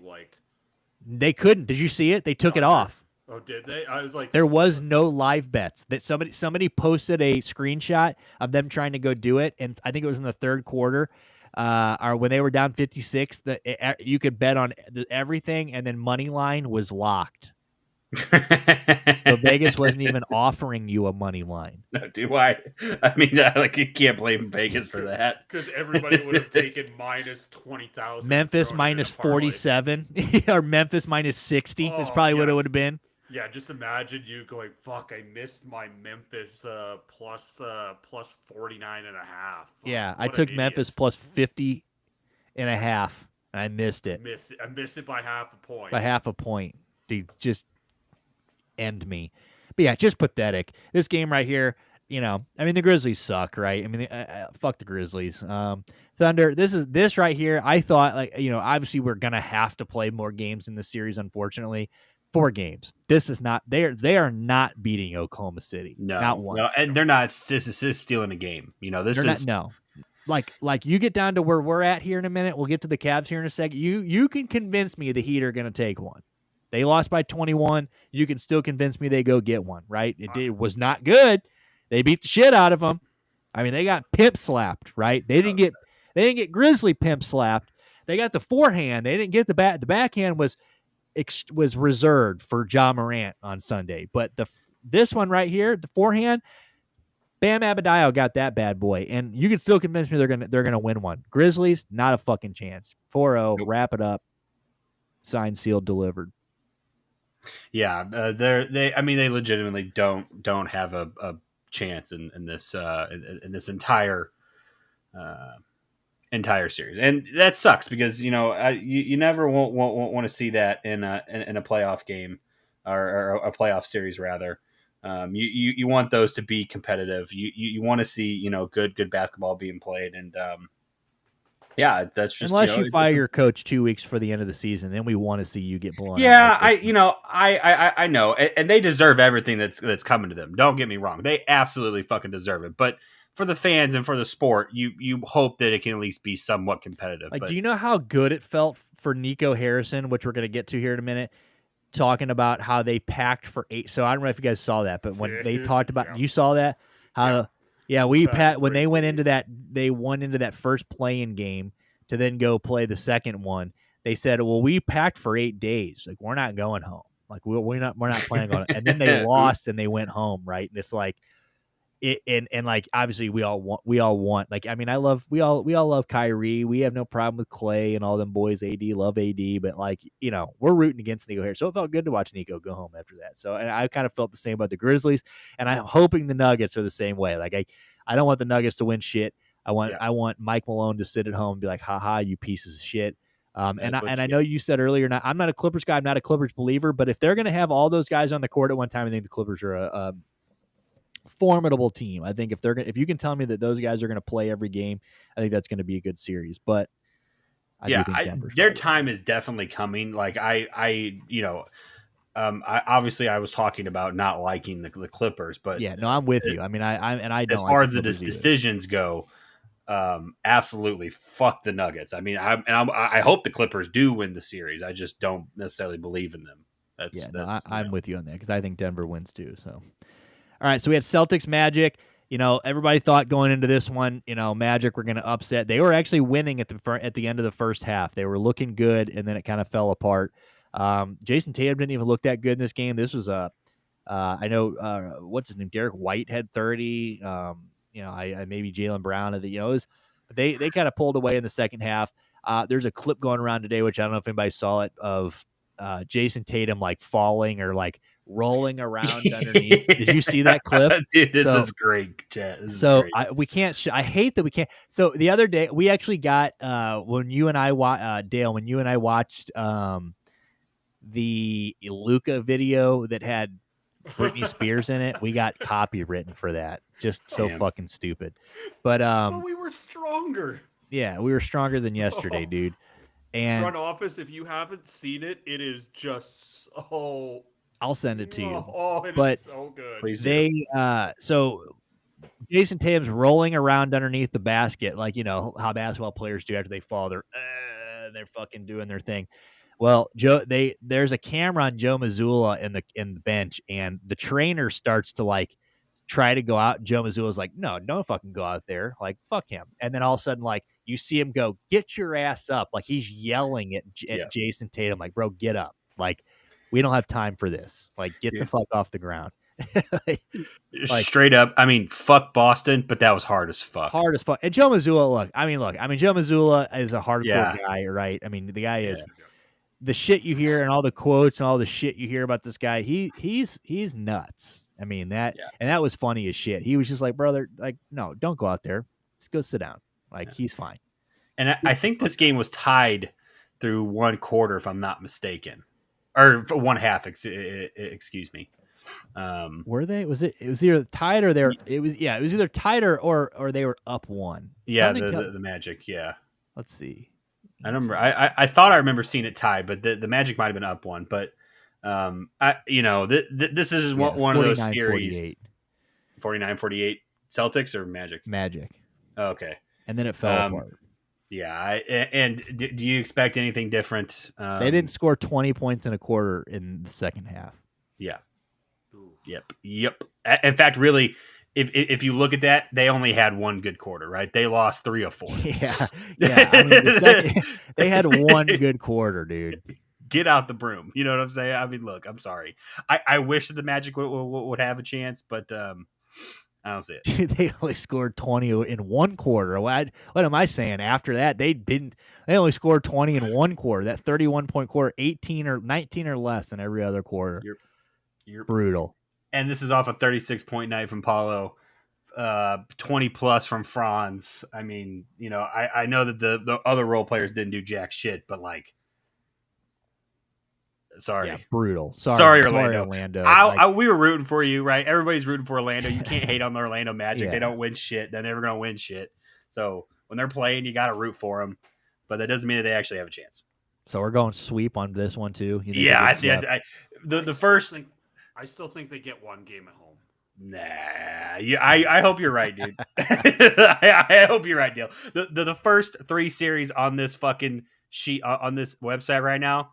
They couldn't. Did you see it? They took it off. Oh, did they? I was like, there was no live bets. That somebody posted a screenshot of them trying to go do it, and I think it was in the 3rd quarter. or when they were down 56, you could bet on everything, and then money line was locked. So Vegas wasn't even offering you a money line. No, do I? I mean, like you can't blame Vegas for that because everybody would have taken minus 20,000. Memphis minus 47 or Memphis minus 60 is probably what it would have been. Yeah, just imagine you going, fuck, I missed my Memphis plus 49 and a half. Fuck, yeah, I took Memphis plus 50 and a half, and I missed it. I missed it by half a point. By half a point. Dude, just end me. But yeah, just pathetic. This game right here, you know, I mean, the Grizzlies suck, right? I mean, fuck the Grizzlies. Thunder, this right here, I thought, like, you know, obviously we're going to have to play more games in this series, unfortunately. 4 games. This is not, they are not beating Oklahoma City. No, not one. No, and they're not stealing a game. You know, this is not, no. Like you get down to where we're at here in a minute. We'll get to the Cavs here in a second. You can convince me the Heat are going to take one. They lost by 21. You can still convince me they go get one, right? It was not good. They beat the shit out of them. I mean, they got pimp slapped, right? They didn't get Grizzly pimp slapped. They got the forehand. They didn't get the back. The backhand was reserved for Ja Morant on Sunday. But this one right here, the forehand, Bam Adebayo got that bad boy, and you can still convince me they're gonna win one. Grizzlies, not a fucking chance. 4-0, Nope. Wrap it up. Signed, sealed, delivered. Yeah, they legitimately don't have a chance in this entire series, and that sucks because you never want to see that in a playoff game or a playoff series rather. You want those to be competitive. You want to see good basketball being played, and yeah, that's just unless you fire your coach 2 weeks for the end of the season, then we want to see you get blown. Yeah, I know, and they deserve everything that's coming to them. Don't get me wrong; they absolutely fucking deserve it. But for the fans and for the sport, you hope that it can at least be somewhat competitive. Like, do you know how good it felt for Nico Harrison, which we're going to get to here in a minute, talking about how they packed for 8? So I don't know if you guys saw that, but when they talked about, you saw that how. Yeah, when they went into that, they went into that first play-in game to then go play the second one. They said, "Well, we packed for 8 days. Like, we're not going home. Like, we're not planning on it." And then they lost and they went home, right? And it's like, and like obviously we all want. Like, I mean, we all love Kyrie. We have no problem with Clay and all them boys. AD, love AD, but like, we're rooting against Nico here. So it felt good to watch Nico go home after that. So, and I kind of felt the same about the Grizzlies, and I'm hoping the Nuggets are the same way. Like, I don't want the Nuggets to win shit. I want Mike Malone to sit at home and be like, "Ha, you pieces of shit." And I know you said earlier, I'm not a Clippers guy. I'm not a Clippers believer, but if they're going to have all those guys on the court at one time, I think the Clippers are a formidable team. I think if you can tell me that those guys are going to play every game, I think that's going to be a good series. But their time is definitely coming. Like I obviously I was talking about not liking the Clippers, but yeah, no, I'm with you. I mean, I don't. As far as the decisions go, absolutely fuck the Nuggets. I mean, I hope the Clippers do win the series. I just don't necessarily believe in them. I'm with you on that because I think Denver wins too. So. All right, so we had Celtics Magic. Everybody thought going into this one, Magic were going to upset. They were actually winning at the end of the first half. They were looking good, and then it kind of fell apart. Jason Tatum didn't even look that good in this game. This was I know what's his name, Derek White had 30. I maybe Jaylen Brown at the they kind of pulled away in the second half. There's a clip going around today, which I don't know if anybody saw it, of Jason Tatum like falling or like rolling around underneath. Did you see that clip? Dude, this is great, chat. We can't. I hate that we can't. So the other day we actually got when you and I Dale, when you and I watched the Luca video that had Britney Spears in it, we got copywritten for that. Just so fucking stupid. But we were stronger. Yeah, we were stronger than yesterday, dude. And Front office, if you haven't seen it, it is just so. I'll send it to you. It is so good. Please so Jason Tatum's rolling around underneath the basket, like how basketball players do after they fall. They're fucking doing their thing. Well, there's a camera on Joe Mazzulla in the bench, and the trainer starts to like try to go out. Joe Mazzulla's like, no, don't fucking go out there. Like, fuck him. And then all of a sudden, like, you see him go, get your ass up. Like, he's yelling at Jason Tatum, like, bro, get up. Like, we don't have time for this. Like, get the fuck off the ground. like, Straight up. I mean, fuck Boston, but that was hard as fuck. Hard as fuck. And Joe Mazzulla, look, Joe Mazzulla is a hardcore guy, right? I mean, the guy is the shit you hear and all the quotes and all the shit you hear about this guy. He's nuts. I mean, and that was funny as shit. He was just like, brother, like, no, don't go out there. Just go sit down. Like, he's fine. And I think this game was tied through one quarter, if I'm not mistaken, or for one half. Excuse me. Were they? Was it was either tied or it was either tied or they were up one. Yeah, the Magic. Yeah. Let's see. I remember. I thought I remember seeing it tied, but the Magic might have been up one. But this is one of those series. 49-48 Celtics or Magic? Magic. Oh, okay. And then it fell apart. Yeah. And do you expect anything different? They didn't score 20 points in a quarter in the second half. Yeah. Yep. In fact, really, if you look at that, they only had one good quarter, right? They lost 3 of 4. Yeah. I mean, they had one good quarter, dude. Get out the broom. You know what I'm saying? I mean, look, I'm sorry. I wish that the Magic would have a chance, but I don't see it. They only scored 20 in one quarter. What am I saying? After that, they only scored 20 in one quarter. That 31-point quarter, 18 or 19 or less in every other quarter. You're brutal. And this is off a 36-point night from Paulo, 20 plus from Franz. I mean, I know that the other role players didn't do jack shit, but like, sorry, brutal. Sorry, Orlando. We were rooting for you, right? Everybody's rooting for Orlando. You can't hate on the Orlando Magic. They don't win shit. They're never gonna win shit. So when they're playing, you got to root for them, but that doesn't mean that they actually have a chance. So we're going sweep on this one too. The first. I still think they get one game at home. Nah, I hope you're right, dude. I hope you're right, Dale. The first 3 series on this fucking sheet on this website right now,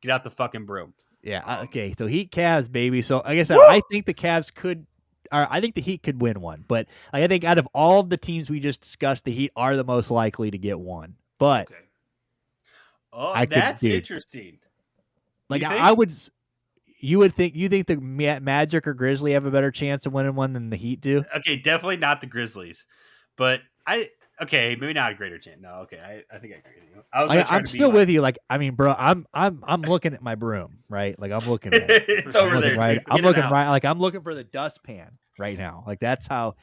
get out the fucking broom. Yeah. Okay. So Heat Cavs, baby. So like I said, I think the Cavs I think the Heat could win one, but I think out of all of the teams we just discussed, the Heat are the most likely to get one. But that's interesting. Like I would. You think the Magic or Grizzly have a better chance of winning one than the Heat do? Okay, definitely not the Grizzlies, but maybe not a greater chance. No, okay, I think I agree with you. I'm still with you. Like, I mean, bro, I'm looking at my broom, right? Like, I'm looking at it. It's over there. Right. I'm looking right. Like, I'm looking for the dustpan right now. Like, that's how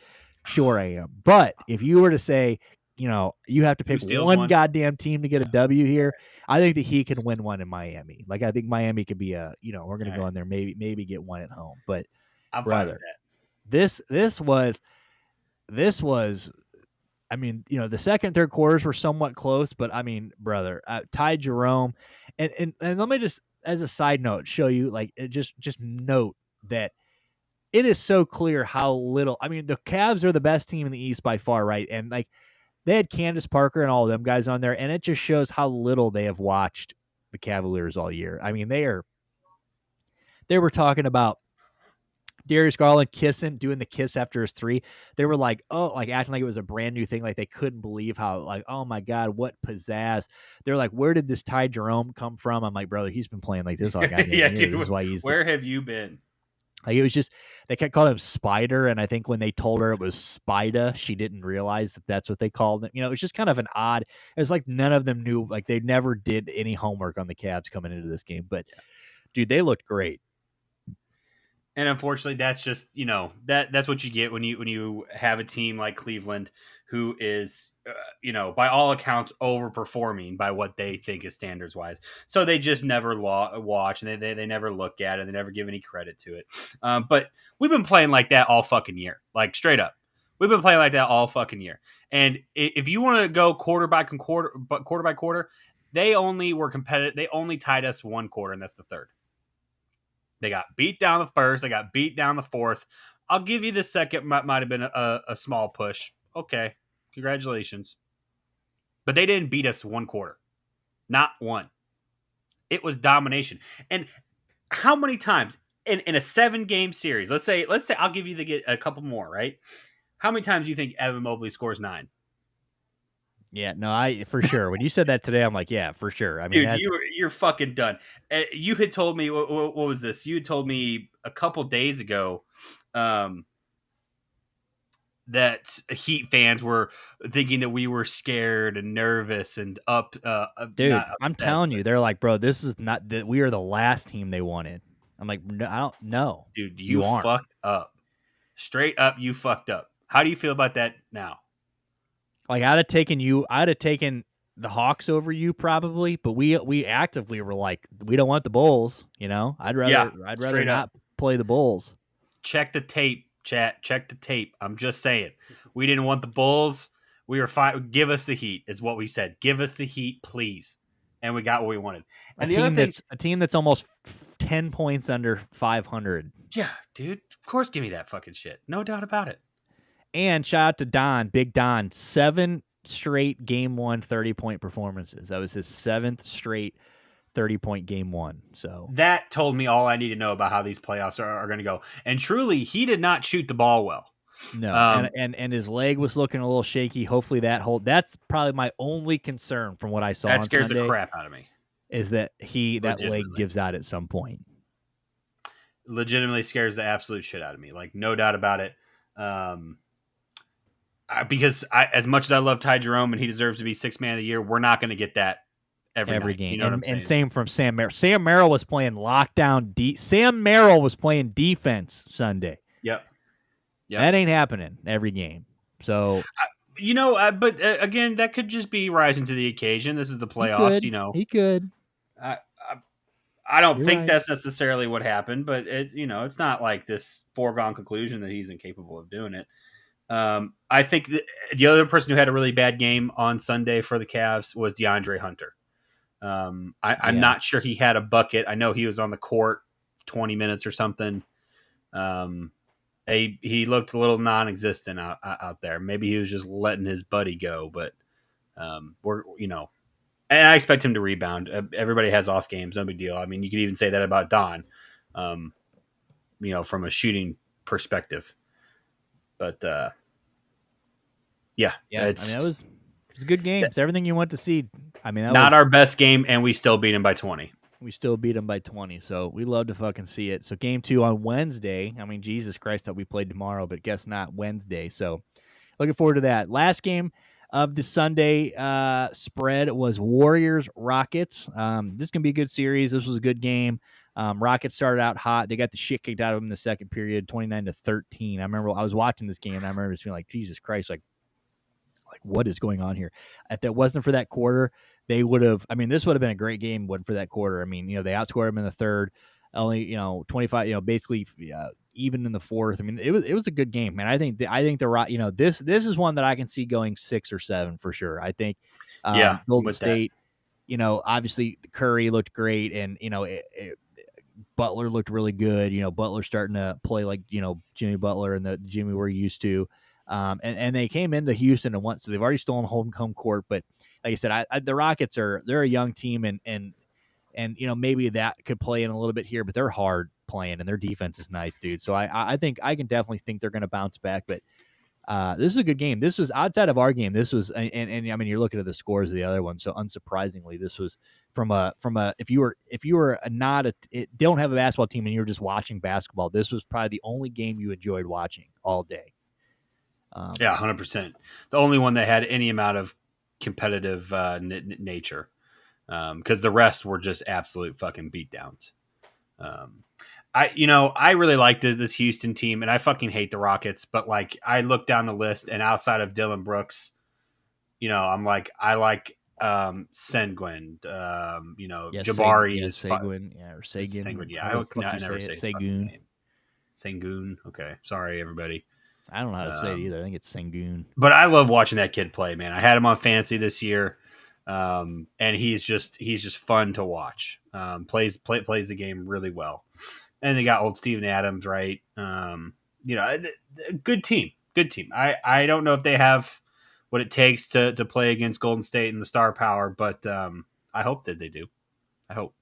sure I am. But if you were to say, you have to pick one goddamn team to get a W here, I think the Heat can win one in Miami. Like, I think Miami could be we're going to go in there, maybe get one at home. But I'm fine with that. This was, I mean, the second, third quarters were somewhat close, but I mean, brother, Ty Jerome, and let me just, as a side note, show you, like, just note that it is so clear how little. I mean, the Cavs are the best team in the East by far, right? And like, they had Candace Parker and all of them guys on there, and it just shows how little they have watched the Cavaliers all year. I mean, they were talking about Darius Garland doing the kiss after his 3. They were like, acting like it was a brand new thing. Like, they couldn't believe how, like, oh my God, what pizzazz. They're like, where did this Ty Jerome come from? I'm like, brother, he's been playing like this all goddamn year. Dude, this is why where have you been? Like, it was just, they kept calling him Spider, and I think when they told her it was Spida, she didn't realize that that's what they called him. It was just kind of an odd. It was like none of them knew, like, they never did any homework on the Cavs coming into this game. But, dude, they looked great. And unfortunately, that's just, that's what you get when you have a team like Cleveland who is, by all accounts, overperforming by what they think is standards wise. So they just never watch, and they never look at it. They never give any credit to it. But we've been playing like that all fucking year, like straight up. We've been playing like that all fucking year. And if you want to go quarter by quarter, they only were competitive. They only tied us one quarter, and that's the third. They got beat down the first. They got beat down the fourth. I'll give you the second. Might have been a small push. Okay, congratulations. But they didn't beat us one quarter. Not one. It was domination. And how many times in a 7-game series, let's say I'll give you a couple more, right? How many times do you think Evan Mobley scores 9? Yeah, no, I for sure. When you said that today, I'm like, yeah, for sure. I mean Dude, that. you're fucking done. You had told me what was this? You had told me a couple days ago that Heat fans were thinking that we were scared and nervous and Dude, not I'm upset. telling But you, they're like, bro, this is not that we are the last team they wanted. I'm like, no, I don't know. dude, you You aren't. fucked up. Straight up, you fucked up. How do you feel about that now? Like I'd have taken the Hawks over you probably, but we actively were like, we don't want the Bulls, you know? Yeah, I'd rather straight up. not play the Bulls. Check the tape, chat. Check the tape. I'm just saying. We didn't want the Bulls. We were fine. Give us the Heat, is what we said. Give us the Heat, please. And we got what we wanted. And the other thing, A team that's almost 10 points under 500. yeah, dude, of course, give me that fucking shit. No doubt about it. And shout out to Don, Big Don, 7 straight game 1 30-point performances. That was his 7th straight 30-point game 1. So that told me all I need to know about how these playoffs are going to go. And truly, he did not shoot the ball well. no, and his leg was looking a little shaky. Hopefully that's probably my only concern from what I saw. That on scares Sunday, the crap out of me. Is that that leg gives out at some point. Legitimately scares the absolute shit out of me. Like, no doubt about it. Because as much as I love Ty Jerome and he deserves to be 6th man of the year, we're not going to get that every game. You know what I'm saying? And same from Sam Merrill. Sam Merrill was playing lockdown. Sam Merrill was playing defense Sunday. Yep. That ain't happening every game. So, but again, that could just be rising to the occasion. This is the playoffs. He could. I don't think that's necessarily what happened, but it's not like this foregone conclusion that he's incapable of doing it. I think the other person who had a really bad game on Sunday for the Cavs was DeAndre Hunter. I'm not sure he had a bucket. I know he was on the court 20 minutes or something. He looked a little non-existent out there. Maybe he was just letting his buddy go, but and I expect him to rebound. Everybody has off games, no big deal. I mean, you could even say that about Don, from a shooting perspective. But it was a good game. It's everything you want to see. I mean, that not was our best game, and we still beat him by 20. We still beat them by 20, so we love to fucking see it. So game 2 on Wednesday. I mean, Jesus Christ, that we played tomorrow, but guess not Wednesday. So looking forward to that. Last game of the Sunday spread was Warriors-Rockets. This is going to be a good series. This was a good game. Rockets started out hot. They got the shit kicked out of them in the second period, 29-13. I remember I was watching this game, and I remember just being like, Jesus Christ, like what is going on here? If that wasn't for that quarter, they would have. I mean, this would have been a great game, wasn't for that quarter. I mean, they outscored them in the third, only 25. Basically even in the fourth. I mean, it was a good game, man. I think the Rock. This is one that I can see going 6 or 7 for sure. I think. Golden State. Obviously Curry looked great, and Butler looked really good. Butler starting to play like Jimmy Butler and the Jimmy we're used to. And they came into Houston and won, so they've already stolen home court. But like I said, the Rockets they're a young team, and maybe that could play in a little bit here, but they're hard playing and their defense is nice, dude. So I think I can definitely think they're going to bounce back. But this is a good game. This was outside of our game. This was, and I mean, you're looking at the scores of the other one. So unsurprisingly, this was from a if you were don't have a basketball team and you're just watching basketball, this was probably the only game you enjoyed watching all day. 100%. The only one that had any amount of competitive nature, because the rest were just absolute fucking beatdowns. I really like this Houston team, and I fucking hate the Rockets. But like, I look down the list, and outside of Dylan Brooks, I'm like, I like Sengun, Jabari is Seguin, or Sagan. Sengun, yeah, I never say Sengun. Sengun. Okay, sorry everybody. I don't know how to say it either. I think it's Sengun. But I love watching that kid play, man. I had him on fantasy this year, and he's just fun to watch. Plays the game really well, and they got old Steven Adams, right? Good team. I don't know if they have what it takes to play against Golden State and the star power, but I hope that they do. I hope.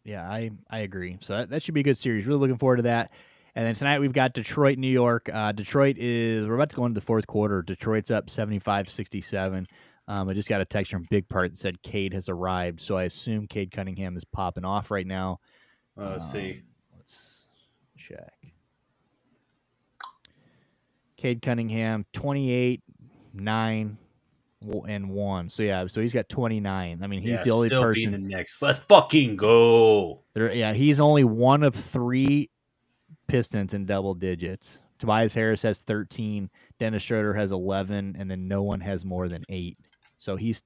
Yeah, I agree. So that should be a good series. Really looking forward to that. And then tonight we've got Detroit, New York. Detroit is, we're about to go into the fourth quarter. Detroit's up 75-67. I just got a text from Big Part that said Cade has arrived. So I assume Cade Cunningham is popping off right now. Let's see. Let's check. Cade Cunningham, 28, 9, and 1. So yeah, so he's got 29. I mean, he's the only still being person. the Knicks. Let's fucking go. Yeah, he's only one of 3 Pistons in double digits. Tobias Harris has 13, Dennis Schroeder has 11, and then no one has more than 8. So he's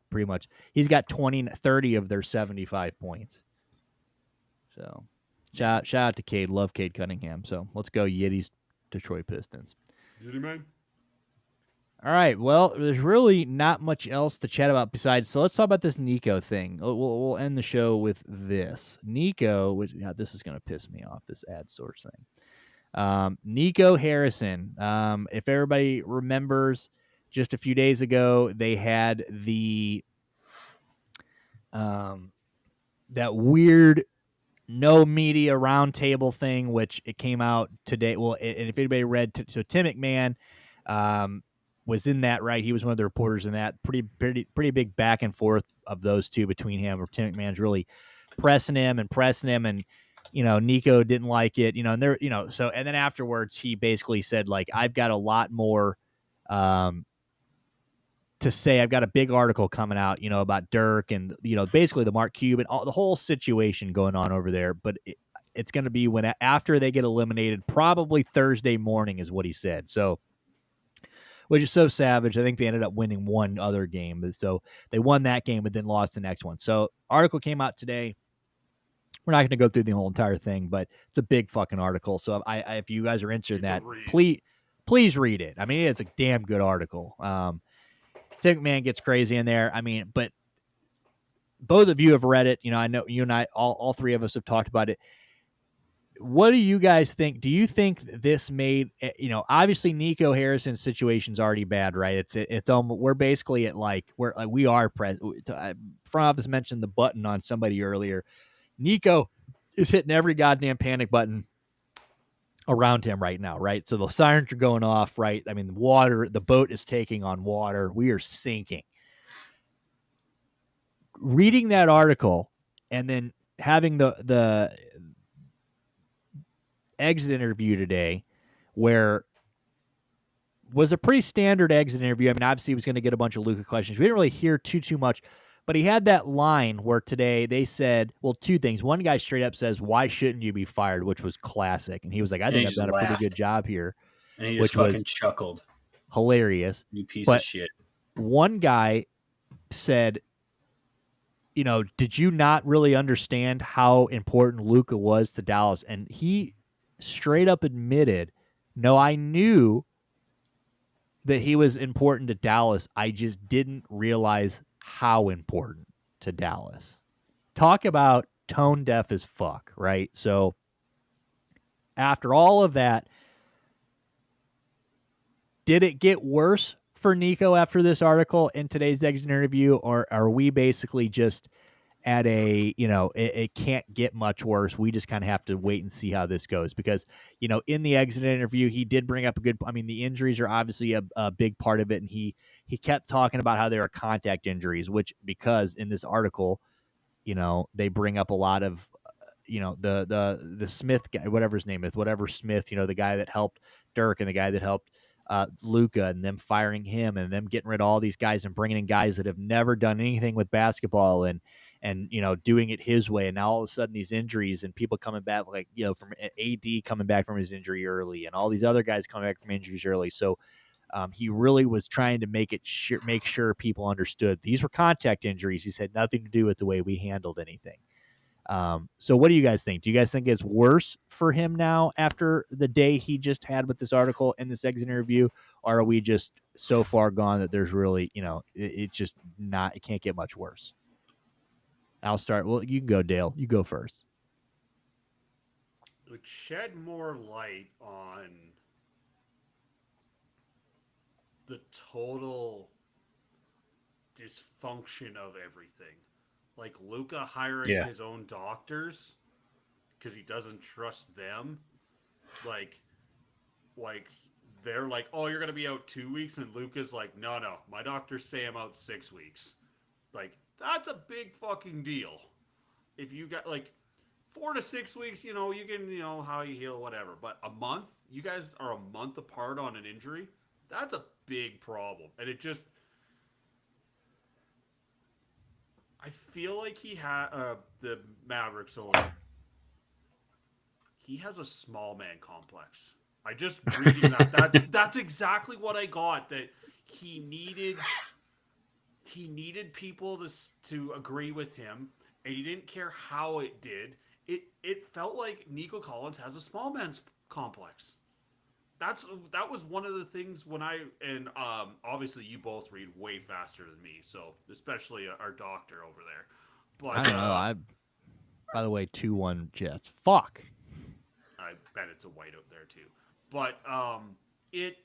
got 30 of their 75 points. So shout out to Cade. Love Cade Cunningham. So let's go Yiddies, Detroit Pistons. Yiddy man. All right. Well, there's really not much else to chat about besides. So let's talk about this Nico thing. We'll end the show with this. Nico, which this is going to piss me off. This ad source thing. Nico Harrison. If everybody remembers, just a few days ago they had the that weird no media roundtable thing, which it came out today. Well, and if anybody read, so Tim McMahon was in that, right? He was one of the reporters in that. Pretty big back and forth of those two between him. Where Tim McMahon's really pressing him, and Nico didn't like it, and there, so, and then afterwards he basically said, like, I've got a lot more to say. I've got a big article coming out, about Dirk and, basically the Mark Cuban, all the whole situation going on over there. But it's going to be after they get eliminated, probably Thursday morning is what he said. So, which is so savage. I think they ended up winning one other game. So they won that game, but then lost the next one. So article came out today. We're not going to go through the whole entire thing, but it's a big fucking article. So if you guys are interested in that, please read it. I mean, it's a damn good article. Tim McMahon gets crazy in there. I mean, but both of you have read it. I know you and I, all 3 of us have talked about it. What do you guys think? Do you think this made, obviously Nico Harrison's situation's already bad, right? It's we're basically at we are front office mentioned the button on somebody earlier. Nico is hitting every goddamn panic button around him right now, right? So the sirens are going off, right? I mean, the boat is taking on water. We are sinking. Reading that article and then having the exit interview today, where was a pretty standard exit interview. I mean, obviously he was going to get a bunch of Luka questions. We didn't really hear too much, but he had that line where today they said, well, 2 things. One guy straight up says, "Why shouldn't you be fired?" Which was classic. And he was like, "I think I've done a pretty good job here." And he just fucking chuckled. Hilarious. You piece of shit. One guy said, did you not really understand how important Luka was to Dallas? And he straight up admitted, no, I knew that he was important to Dallas. I just didn't realize how important to Dallas. Talk about tone deaf as fuck, right? So after all of that, did it get worse for Nico after this article in today's exit interview, or are we basically just at a, it can't get much worse? We just kind of have to wait and see how this goes, because, in the exit interview, he did bring up the injuries are obviously a big part of it. And he kept talking about how there are contact injuries, which, because in this article, they bring up a lot of, the Smith guy, whatever his name is, Smith, the guy that helped Dirk and the guy that helped Luka, and them firing him and them getting rid of all these guys and bringing in guys that have never done anything with basketball and doing it his way. And now all of a sudden these injuries and people coming back, from AD coming back from his injury early and all these other guys coming back from injuries early. So he really was trying to make sure people understood these were contact injuries. He said nothing to do with the way we handled anything. So what do you guys think? Do you guys think it's worse for him now after the day he just had with this article and this exit interview? Or are we just so far gone that there's really, it's just not, it can't get much worse? I'll start. Well, you can go, Dale. You go first. It would shed more light on the total dysfunction of everything. Like Luka hiring his own doctors because he doesn't trust them. Like, like they're like, oh, you're gonna be out 2 weeks, and Luca's like, no, no, my doctors say I'm out 6 weeks. Like, that's a big fucking deal. If you got like 4 to 6 weeks, you can, how you heal, whatever. But a month, you guys are a month apart on an injury. That's a big problem, and it just. I feel like he had the Mavericks owner. He has a small man complex. I just reading that. That's exactly what I got. That he needed people to agree with him, and he didn't care how it did. It felt like Nico Collins has a small man's complex. That was one of the things when obviously you both read way faster than me, so especially our doctor over there. But I don't know. By the way, 2-1 Jets. Fuck. I bet it's a whiteout there too. But it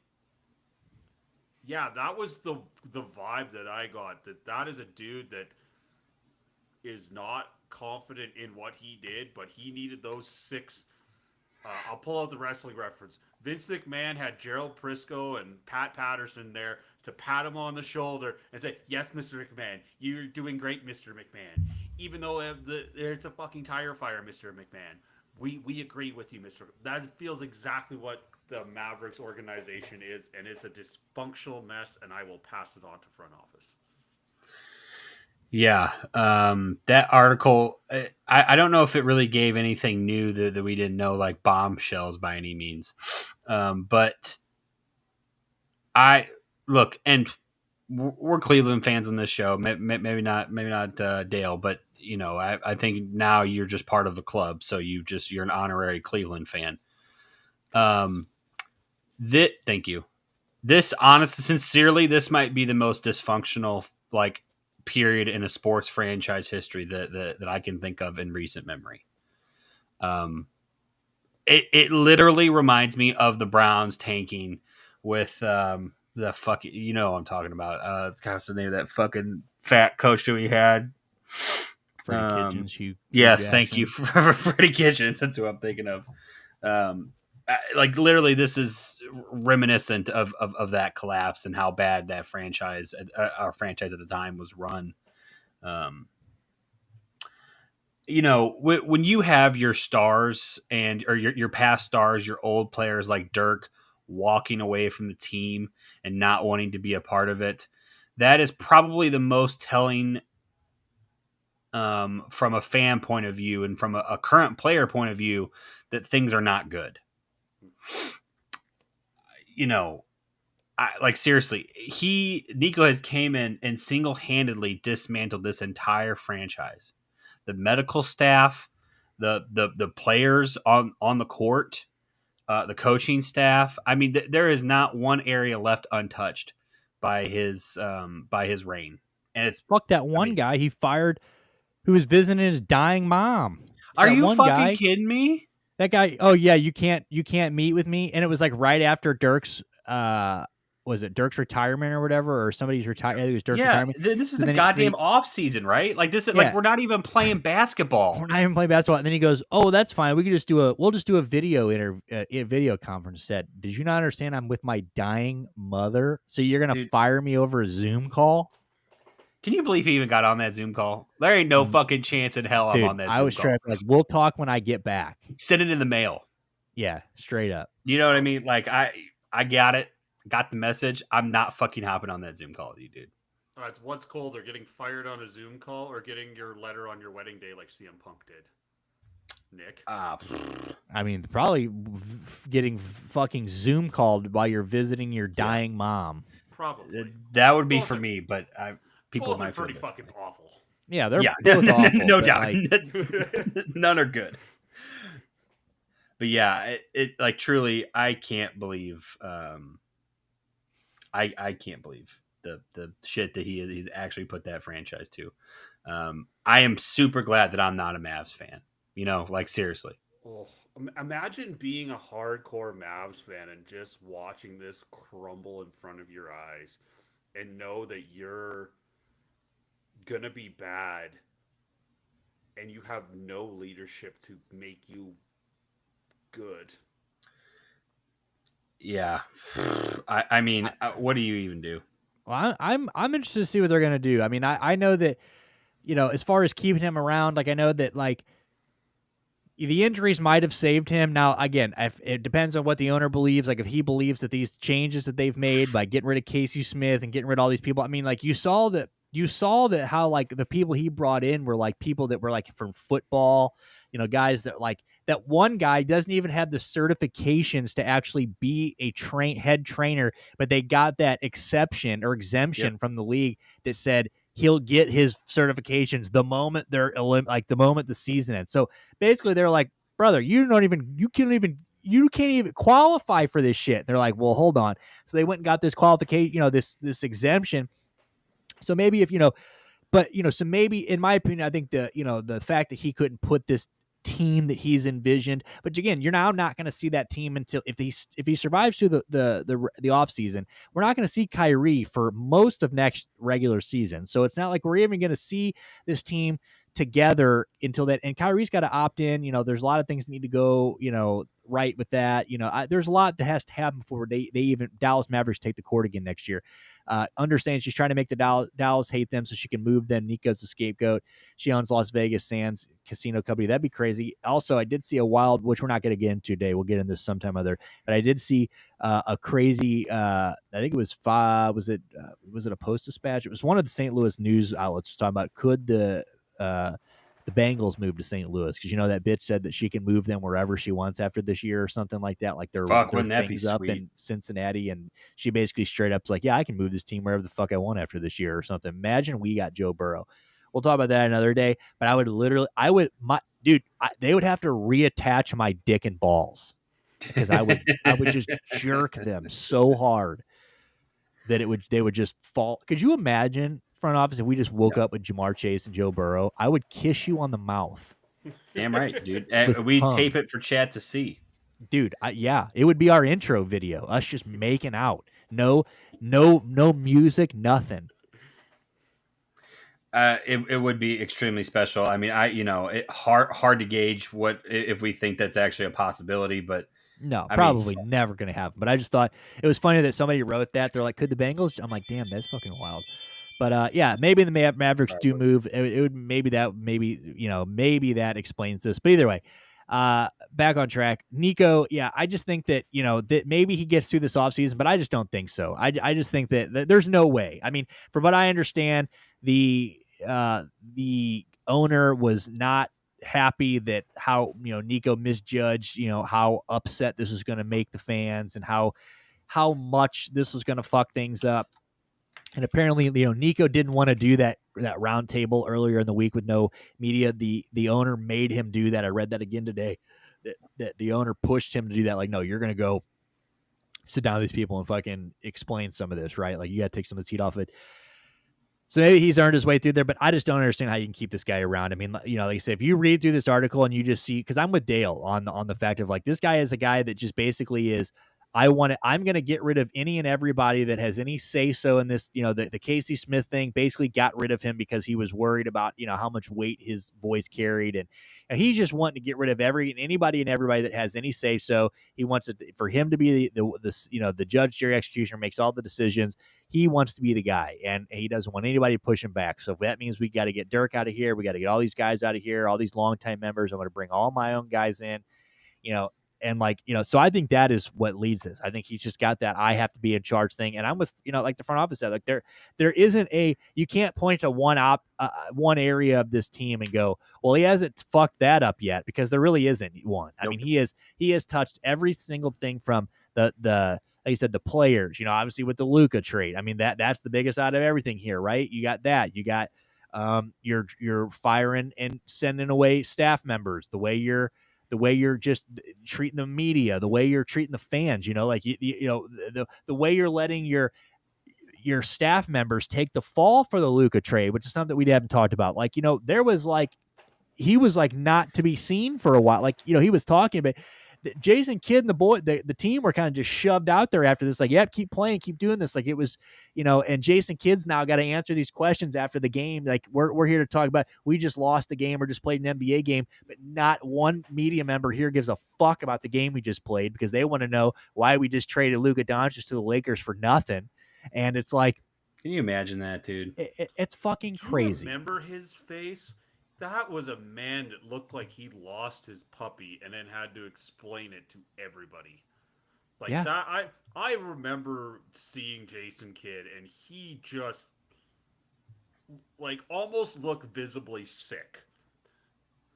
yeah, that was the vibe that I got. That is a dude that is not confident in what he did, but he needed those six. I'll pull out the wrestling reference. Vince McMahon had Gerald Prisco and Pat Patterson there to pat him on the shoulder and say, "Yes, Mr. McMahon, you're doing great, Mr. McMahon. Even though it's a fucking tire fire, Mr. McMahon. We agree with you, Mr. That feels exactly what the Mavericks organization is, and it's a dysfunctional mess, and I will pass it on to front office." Yeah, that article, I don't know if it really gave anything new that we didn't know, like bombshells by any means. But I look, and we're Cleveland fans on this show. Maybe not Dale, but I think now you're just part of the club, so you're an honorary Cleveland fan. Thank you. This honestly, sincerely, this might be the most dysfunctional period in a sports franchise history that I can think of in recent memory. It literally reminds me of the Browns tanking with the fucking, what I'm talking about. What's the name of that fucking fat coach that we had? Freddie Kitchens, Hugh Yes, thank you Jackson. for Freddie Kitchens. That's who I'm thinking of. Literally, this is reminiscent of that collapse and how bad that franchise, our franchise at the time, was run. When you have your stars or your past stars, your old players like Dirk walking away from the team and not wanting to be a part of it, that is probably the most telling from a fan point of view and from a current player point of view that things are not good. Seriously, Nico has came in and single-handedly dismantled this entire franchise. The medical staff, the players on the court, the coaching staff. I mean, there is not one area left untouched by his reign. And it's Fuck that one guy he fired who was visiting his dying mom. Are That you one fucking guy, kidding me? That guy, oh yeah, you can't meet with me. And it was like right after Dirk's was it Dirk's retirement or whatever, or somebody's retired. It was Dirk's retirement. This is So the then goddamn off season, right? Like this is like we're not even playing basketball. We're not even playing basketball. And then he goes, "Oh, that's fine. We'll just do a video conference set. Did you not understand? I'm with my dying mother, so you're gonna fire me over a Zoom call." Can you believe he even got on that Zoom call? There ain't no fucking chance in hell I'm on that Zoom call. I was straight up like, "We'll talk when I get back." Send it in the mail. Yeah, straight up. You know what I mean? Like I got it. Got the message. I'm not fucking hopping on that Zoom call with you, dude. What's colder, getting fired on a Zoom call or getting your letter on your wedding day like CM Punk did? Nick? I mean, probably getting fucking Zoom called while you're visiting your dying mom. Probably. That would be for me, but people both are pretty fucking awful. Yeah, they're both awful. No doubt. None are good. But yeah, it like truly, I can't believe I can't believe the shit that he's actually put that franchise to. I am super glad that I'm not a Mavs fan. Seriously. Oh, imagine being a hardcore Mavs fan and just watching this crumble in front of your eyes and know that you're gonna be bad and you have no leadership to make you good. Yeah. I mean, what do you even do? Well, I'm interested to see what they're gonna do. I mean, I know that, as far as keeping him around, like I know that like the injuries might have saved him. Now, again, if it depends on what the owner believes. Like, if he believes that these changes that they've made by getting rid of Casey Smith and getting rid of all these people, I mean, like you saw that how like the people he brought in were like people that were like from football, guys that like that one guy doesn't even have the certifications to actually be a head trainer, but they got that exception or Yep. exemption from the league that said he'll get his certifications the moment like the moment the season ends. So basically they're like, brother, you can't even qualify for this shit. They're like, well, hold on. So they went and got this qualification, this exemption. So maybe if so maybe in my opinion, I think the fact that he couldn't put this team that he's envisioned, but again, you're now not going to see that team until if he survives through the off season. We're not going to see Kyrie for most of next regular season, so it's not like we're even going to see this team together until that. And Kyrie's got to opt in. There's a lot of things that need to go right with that. There's a lot that has to happen before they even Dallas Mavericks take the court again next year. Understand she's trying to make the Dallas hate them so she can move them. Nico's the scapegoat. She owns Las Vegas Sands Casino Company. That'd be crazy. Also, I did see a wild, which we're not going to get into today. We'll get into this sometime other. But I did see a crazy. I think it was was it a Post Dispatch? It was one of the St. Louis news outlets was talking about could the Bengals move to St. Louis, because that bitch said that she can move them wherever she wants after this year or something like that. Like their Wouldn't that be things up sweet? in Cincinnati, and she basically straight up was like, "Yeah, I can move this team wherever the fuck I want after this year or something." Imagine we got Joe Burrow. We'll talk about that another day. But they would have to reattach my dick and balls, because I would just jerk them so hard that they would just fall. Could you imagine, front office, if we just woke up with Jamar Chase and Joe Burrow? I would kiss you on the mouth. Damn right, dude. With We cum. tape it for chat to see. Dude, yeah, it would be our intro video. Us just making out. No music, nothing. It would be extremely special. I mean, hard to gauge what if we think that's actually a possibility, but No, I probably mean, never going to happen. But I just thought it was funny that somebody wrote that. They're like, could the Bengals? I'm like, damn, that's fucking wild. But yeah, maybe the Mavericks do move. It would maybe that explains this. But either way, back on track. Nico, yeah, I just think that that maybe he gets through this offseason, but I just don't think so. I just think that there's no way. I mean, from what I understand, the owner was not happy that how Nico misjudged how upset this was going to make the fans and how much this was going to fuck things up. And apparently, Nico didn't want to do that round table earlier in the week with no media. The owner made him do that. I read that again today. That the owner pushed him to do that. Like, no, you're going to go sit down with these people and fucking explain some of this, right? Like, you got to take some of the heat off it. So maybe he's earned his way through there, but I just don't understand how you can keep this guy around. I mean, like I said, if you read through this article and you just see, because I'm with Dale on the fact of like, this guy is a guy that just basically is, I'm going to get rid of any and everybody that has any say so in this. The Casey Smith thing basically got rid of him because he was worried about how much weight his voice carried, and he's just wanting to get rid of anybody and everybody that has any say so. He wants it for him to be the judge, jury, executioner, makes all the decisions. He wants to be the guy, and he doesn't want anybody to push him back. So if that means we got to get Dirk out of here, we got to get all these guys out of here, all these longtime members, I'm going to bring all my own guys in. And so I think that is what leads this. I think he's just got that I have to be in charge thing. And I'm with, like the front office said, like there isn't you can't point to one area of this team and go, well, he hasn't fucked that up yet, because there really isn't one. Nope. I mean, he has touched every single thing from the like you said, the players, obviously with the Luka trade. I mean, that's the biggest out of everything here, right? You got that. You got you're firing and sending away staff members, the way you're just treating the media, the way you're treating the fans, like the way you're letting your staff members take the fall for the Luka trade, which is something that we haven't talked about. Like, there was like, he was like not to be seen for a while. Like, he was talking about Jason Kidd and the team were kind of just shoved out there after this. Like, yep, keep playing, keep doing this. Like it was, and Jason Kidd's now got to answer these questions after the game. Like we're here to talk about we just lost the game or just played an NBA game, but not one media member here gives a fuck about the game we just played because they want to know why we just traded Luka Doncic to the Lakers for nothing. And it's like, can you imagine that, dude? It's fucking Do you crazy. remember his face? That was a man that looked like he lost his puppy and then had to explain it to everybody. Like Yeah. that, I remember seeing Jason Kidd, and he just like almost looked visibly sick.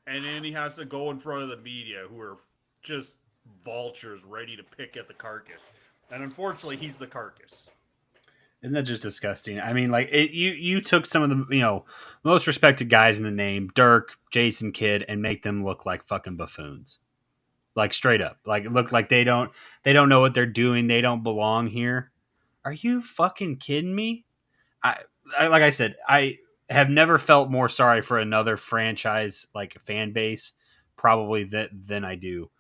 And then he has to go in front of the media, who are just vultures ready to pick at the carcass. And unfortunately, he's the carcass. Isn't that just disgusting? I mean, like you took some of the most respected guys in the name, Dirk, Jason Kidd, and make them look like fucking buffoons, like straight up, like look like they don't know what they're doing, they don't belong here. Are you fucking kidding me? I like I said, I have never felt more sorry for another franchise like fan base, probably than I do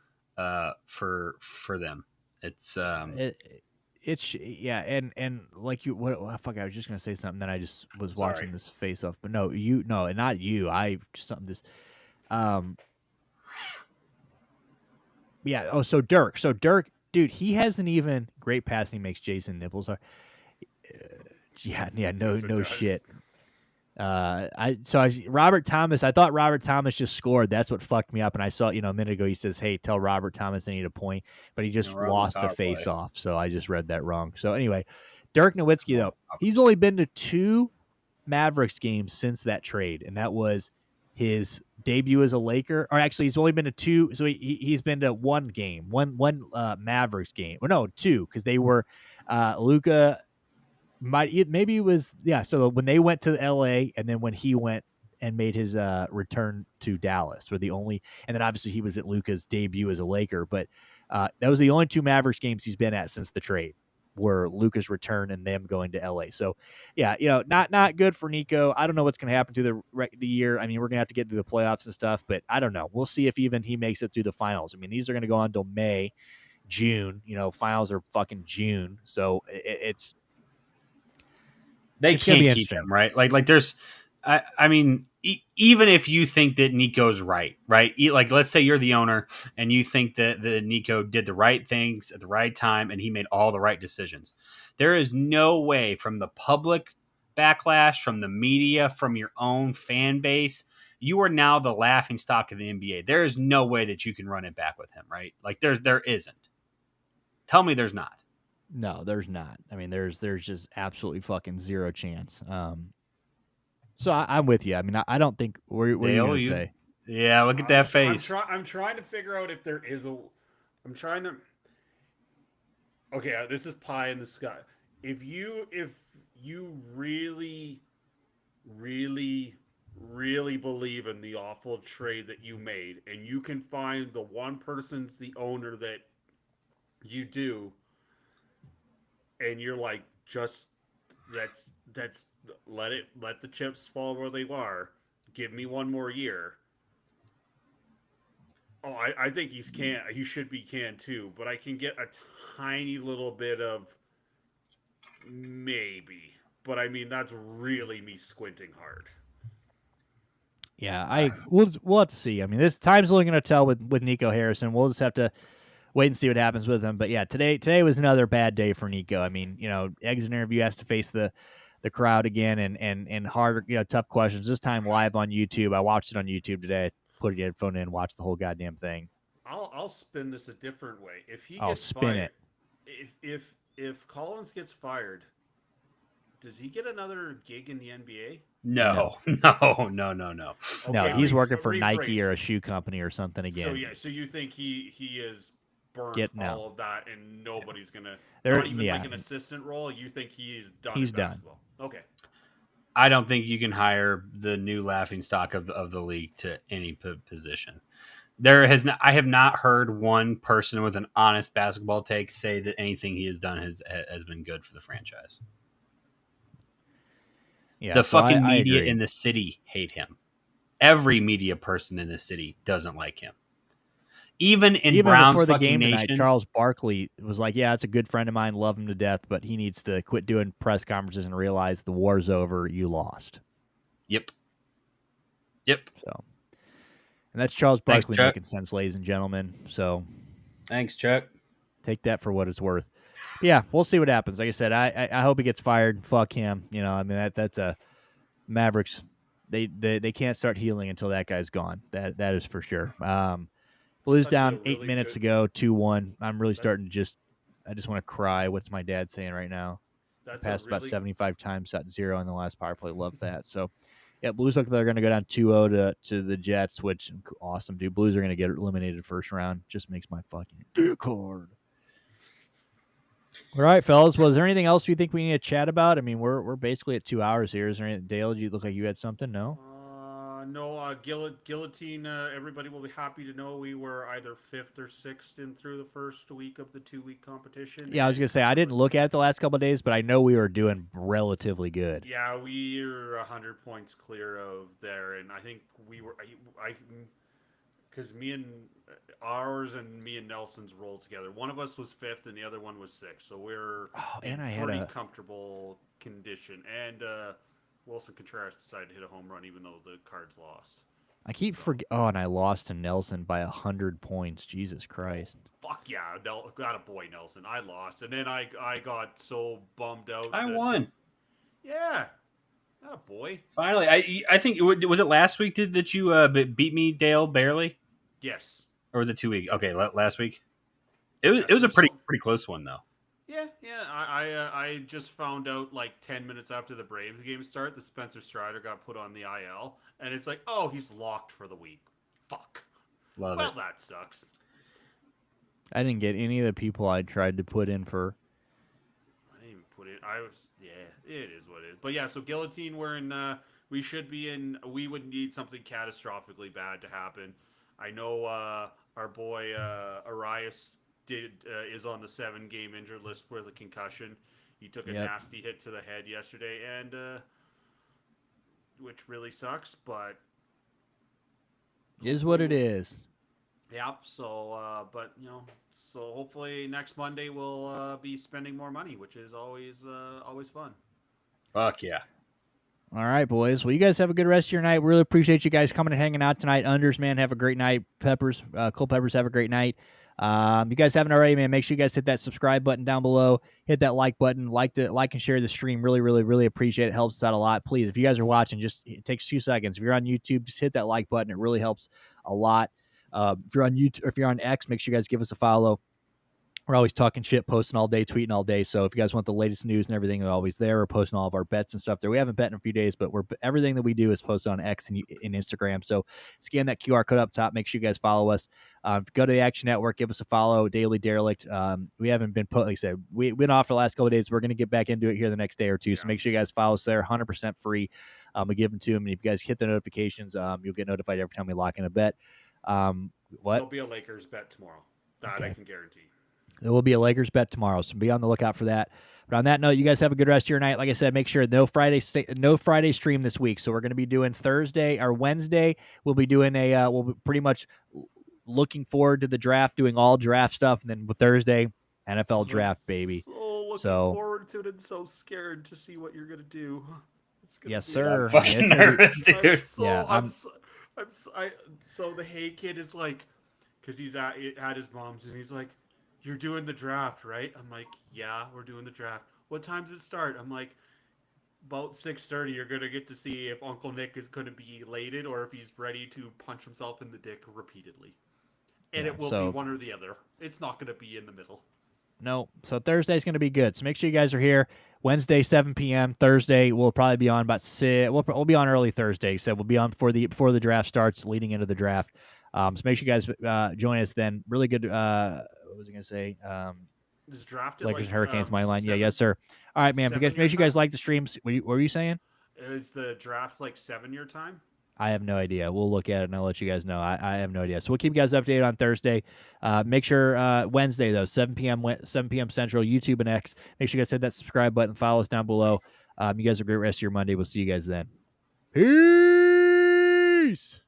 for them. It's It's yeah, and like what fuck, I was just gonna say something, then I just was watching this face off, but no, not you. I just something this, yeah. Oh, so Dirk, dude, he hasn't even great passing makes Jason Nipples are, yeah, no shit. Robert Thomas. I thought Robert Thomas just scored. That's what fucked me up. And I saw, a minute ago he says, "Hey, tell Robert Thomas I need a point," but he just lost a face off. So I just read that wrong. So anyway, Dirk Nowitzki though, he's only been to 2 Mavericks games since that trade, and that was his debut as a Laker. Or actually, he's only been to 2. So he's been to one game, one Mavericks game. Or no, 2 because they were Luka. Maybe it was, yeah. So when they went to LA and then when he went and made his return to Dallas were the only, and then obviously he was at Luka's debut as a Laker, but that was the only 2 Mavericks games he's been at since the trade were Luka's return and them going to LA. So yeah, not good for Nico. I don't know what's going to happen to the year. I mean, we're going to have to get through the playoffs and stuff, but I don't know. We'll see if even he makes it through the finals. I mean, these are going to go on till May, June, finals are fucking June. So it's, they can't keep him, right? Like there's, I mean, even if you think that Nico's right? Like let's say you're the owner and you think that Nico did the right things at the right time and he made all the right decisions. There is no way from the public backlash, from the media, from your own fan base, you are now the laughing stock of the NBA. There is no way that you can run it back with him, right? Like there isn't. Tell me there's not. No, there's not. I mean, there's just absolutely fucking zero chance. So I'm with you. I mean, I don't think. What are you going to say? Yeah, look at that face. I'm trying to figure out if there is a. I'm trying to. Okay, this is pie in the sky. If you really, really, really believe in the awful trade that you made, and you can find the one person's the owner that you do, and you're like, just that's let the chips fall where they are. Give me one more year. Oh, I think he should be can too, but I can get a tiny little bit of maybe. But I mean that's really me squinting hard. Yeah, we'll have to see. I mean, this time's only going to tell with Nico Harrison. We'll just have to wait and see what happens with him. But yeah, today was another bad day for Nico. I mean, exit interview has to face the crowd again and hard, tough questions. This time live on YouTube. I watched it on YouTube today. I put a headphone in, watched the whole goddamn thing. I'll spin this a different way. If he I'll gets spin fired, it. if Collins gets fired, does he get another gig in the NBA? No. Okay, no, he's working for rephrase. Nike or a shoe company or something again. So you think he is burned all of that, and nobody's gonna not even like an assistant role. You think he's done? He's done. Okay. I don't think you can hire the new laughing stock of the league to any position. I have not heard one person with an honest basketball take say that anything he has done has been good for the franchise. Yeah, the fucking media in the city hate him. Every media person in the city doesn't like him. even in Even Browns before the fucking game tonight, nation. Charles Barkley was like, "Yeah, it's a good friend of mine, love him to death, but he needs to quit doing press conferences and realize the war's over. You lost." Yep. So, and that's Charles Thanks, Barkley Chuck. making sense, ladies and gentlemen. So, Thanks, Chuck. take that for what it's worth. But yeah, we'll see what happens. Like I said, I hope he gets fired. Fuck him. You know, I mean that's a Mavericks. They can't start healing until that guy's gone. That is for sure. Blues That's actually down a 8 really minutes good. ago, 2-1. I'm really That's starting to I just want to cry. What's my dad saying right now? that's a Passed about really 75 times, shot 0 in the last power play. Love that. So, yeah, Blues look like they're going to go down 2-0 to the Jets, which awesome, dude. Blues are going to get eliminated first round. Just makes my fucking dick hard. All right, fellas. Was there anything else you think we need to chat about? I mean, we're basically at 2 hours here. Is there anything, Dale? You look like you had something? No. No, guillotine. Everybody will be happy to know we were either 5th or 6th in through the first week of the 2-week competition. Yeah, I was gonna say I didn't look at it the last couple of days, but I know we were doing relatively good. Yeah, we are 100 points clear of there, and I think we were. Because me and Nelson's rolled together. One of us was 5th, and the other one was 6th. So we're And in I pretty had comfortable condition. And Wilson Contreras decided to hit a home run, even though the Cards lost. I keep forgetting. Oh, and I lost to Nelson by 100 points. Jesus Christ. Fuck yeah, got a boy, Nelson. I lost, and then I got so bummed out. I won. Yeah, not a boy. Finally, I think was it last week that you beat me, Dale, barely, Yes. or was it 2 weeks? Okay, last week. It was a pretty close one though. Yeah. I just found out like 10 minutes after the Braves game started, the Spencer Strider got put on the IL, and it's like, oh, he's locked for the week. Fuck. Love well, it. That sucks. I didn't get any of the people I tried to put in for. I didn't even put it. It is what it is. But yeah, so Guillotine, we're in. We should be in. We would need something catastrophically bad to happen. I know our boy Arias is on the 7-game injured list with a concussion. He took a nasty hit to the head yesterday, and which really sucks. But Is what it is. Yep. So, but so hopefully next Monday we'll be spending more money, which is always fun. Fuck yeah. All right, boys. Well, you guys have a good rest of your night. Really appreciate you guys coming and hanging out tonight. Unders, man, have a great night. Peppers, Cold Peppers, have a great night. You guys haven't already, man, make sure you guys hit that subscribe button down below. Hit that like button. Like and share the stream. Really, really, really appreciate it. Helps us out a lot. Please, if you guys are watching, it takes 2 seconds. If you're on YouTube, just hit that like button. It really helps a lot. If you're on YouTube, if you're on X, make sure you guys give us a follow. We're always talking shit, posting all day, tweeting all day. So if you guys want the latest news and everything, we're always there. We're posting all of our bets and stuff there. We haven't bet in a few days, but everything that we do is posted on X and Instagram. So scan that QR code up top. Make sure you guys follow us. Go to the Action Network. Give us a follow. Daily Derelict. We haven't been like I said, we've been off for the last couple of days. We're going to get back into it here the next day or two. So make sure you guys follow us there. 100% free. We give them to them. And if you guys hit the notifications, you'll get notified every time we lock in a bet. What? There'll be a Lakers bet tomorrow. That I can guarantee. There will be a Lakers bet tomorrow, so be on the lookout for that. But on that note, you guys have a good rest of your night. Like I said, make sure no Friday stream this week. So we're going to be doing Thursday or Wednesday. We'll be doing we'll be pretty much looking forward to the draft, doing all draft stuff, and then Thursday NFL draft, baby. So looking forward to it and so scared to see what you're going to do. Yes, sir. I'm fucking nervous, dude. So the Hay kid is like, because he's at his mom's and he's like, "You're doing the draft, right?" I'm like, "Yeah, we're doing the draft." "What time does it start?" I'm like, "About 6:30. You're gonna get to see if Uncle Nick is gonna be elated or if he's ready to punch himself in the dick repeatedly, and it will be one or the other. It's not gonna be in the middle." No, so Thursday's going to be good. So make sure you guys are here. Wednesday, 7 p.m. Thursday, we'll probably be on about 6. We'll be on early Thursday, so we'll be on before the draft starts, leading into the draft. So make sure you guys join us then. Really good. What was I going to say? Is drafted Lakers like and Hurricanes money line. 7, Yeah, yes, sir. All right, man. Make sure you guys like the streams. What were you saying? Is the draft like 7-year time? I have no idea. We'll look at it and I'll let you guys know. I have no idea. So we'll keep you guys updated on Thursday. Make sure Wednesday though, 7 p.m. Central, YouTube and X. Make sure you guys hit that subscribe button. Follow us down below. You guys have a great rest of your Monday. We'll see you guys then. Peace.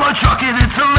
a truck and it's hilarious.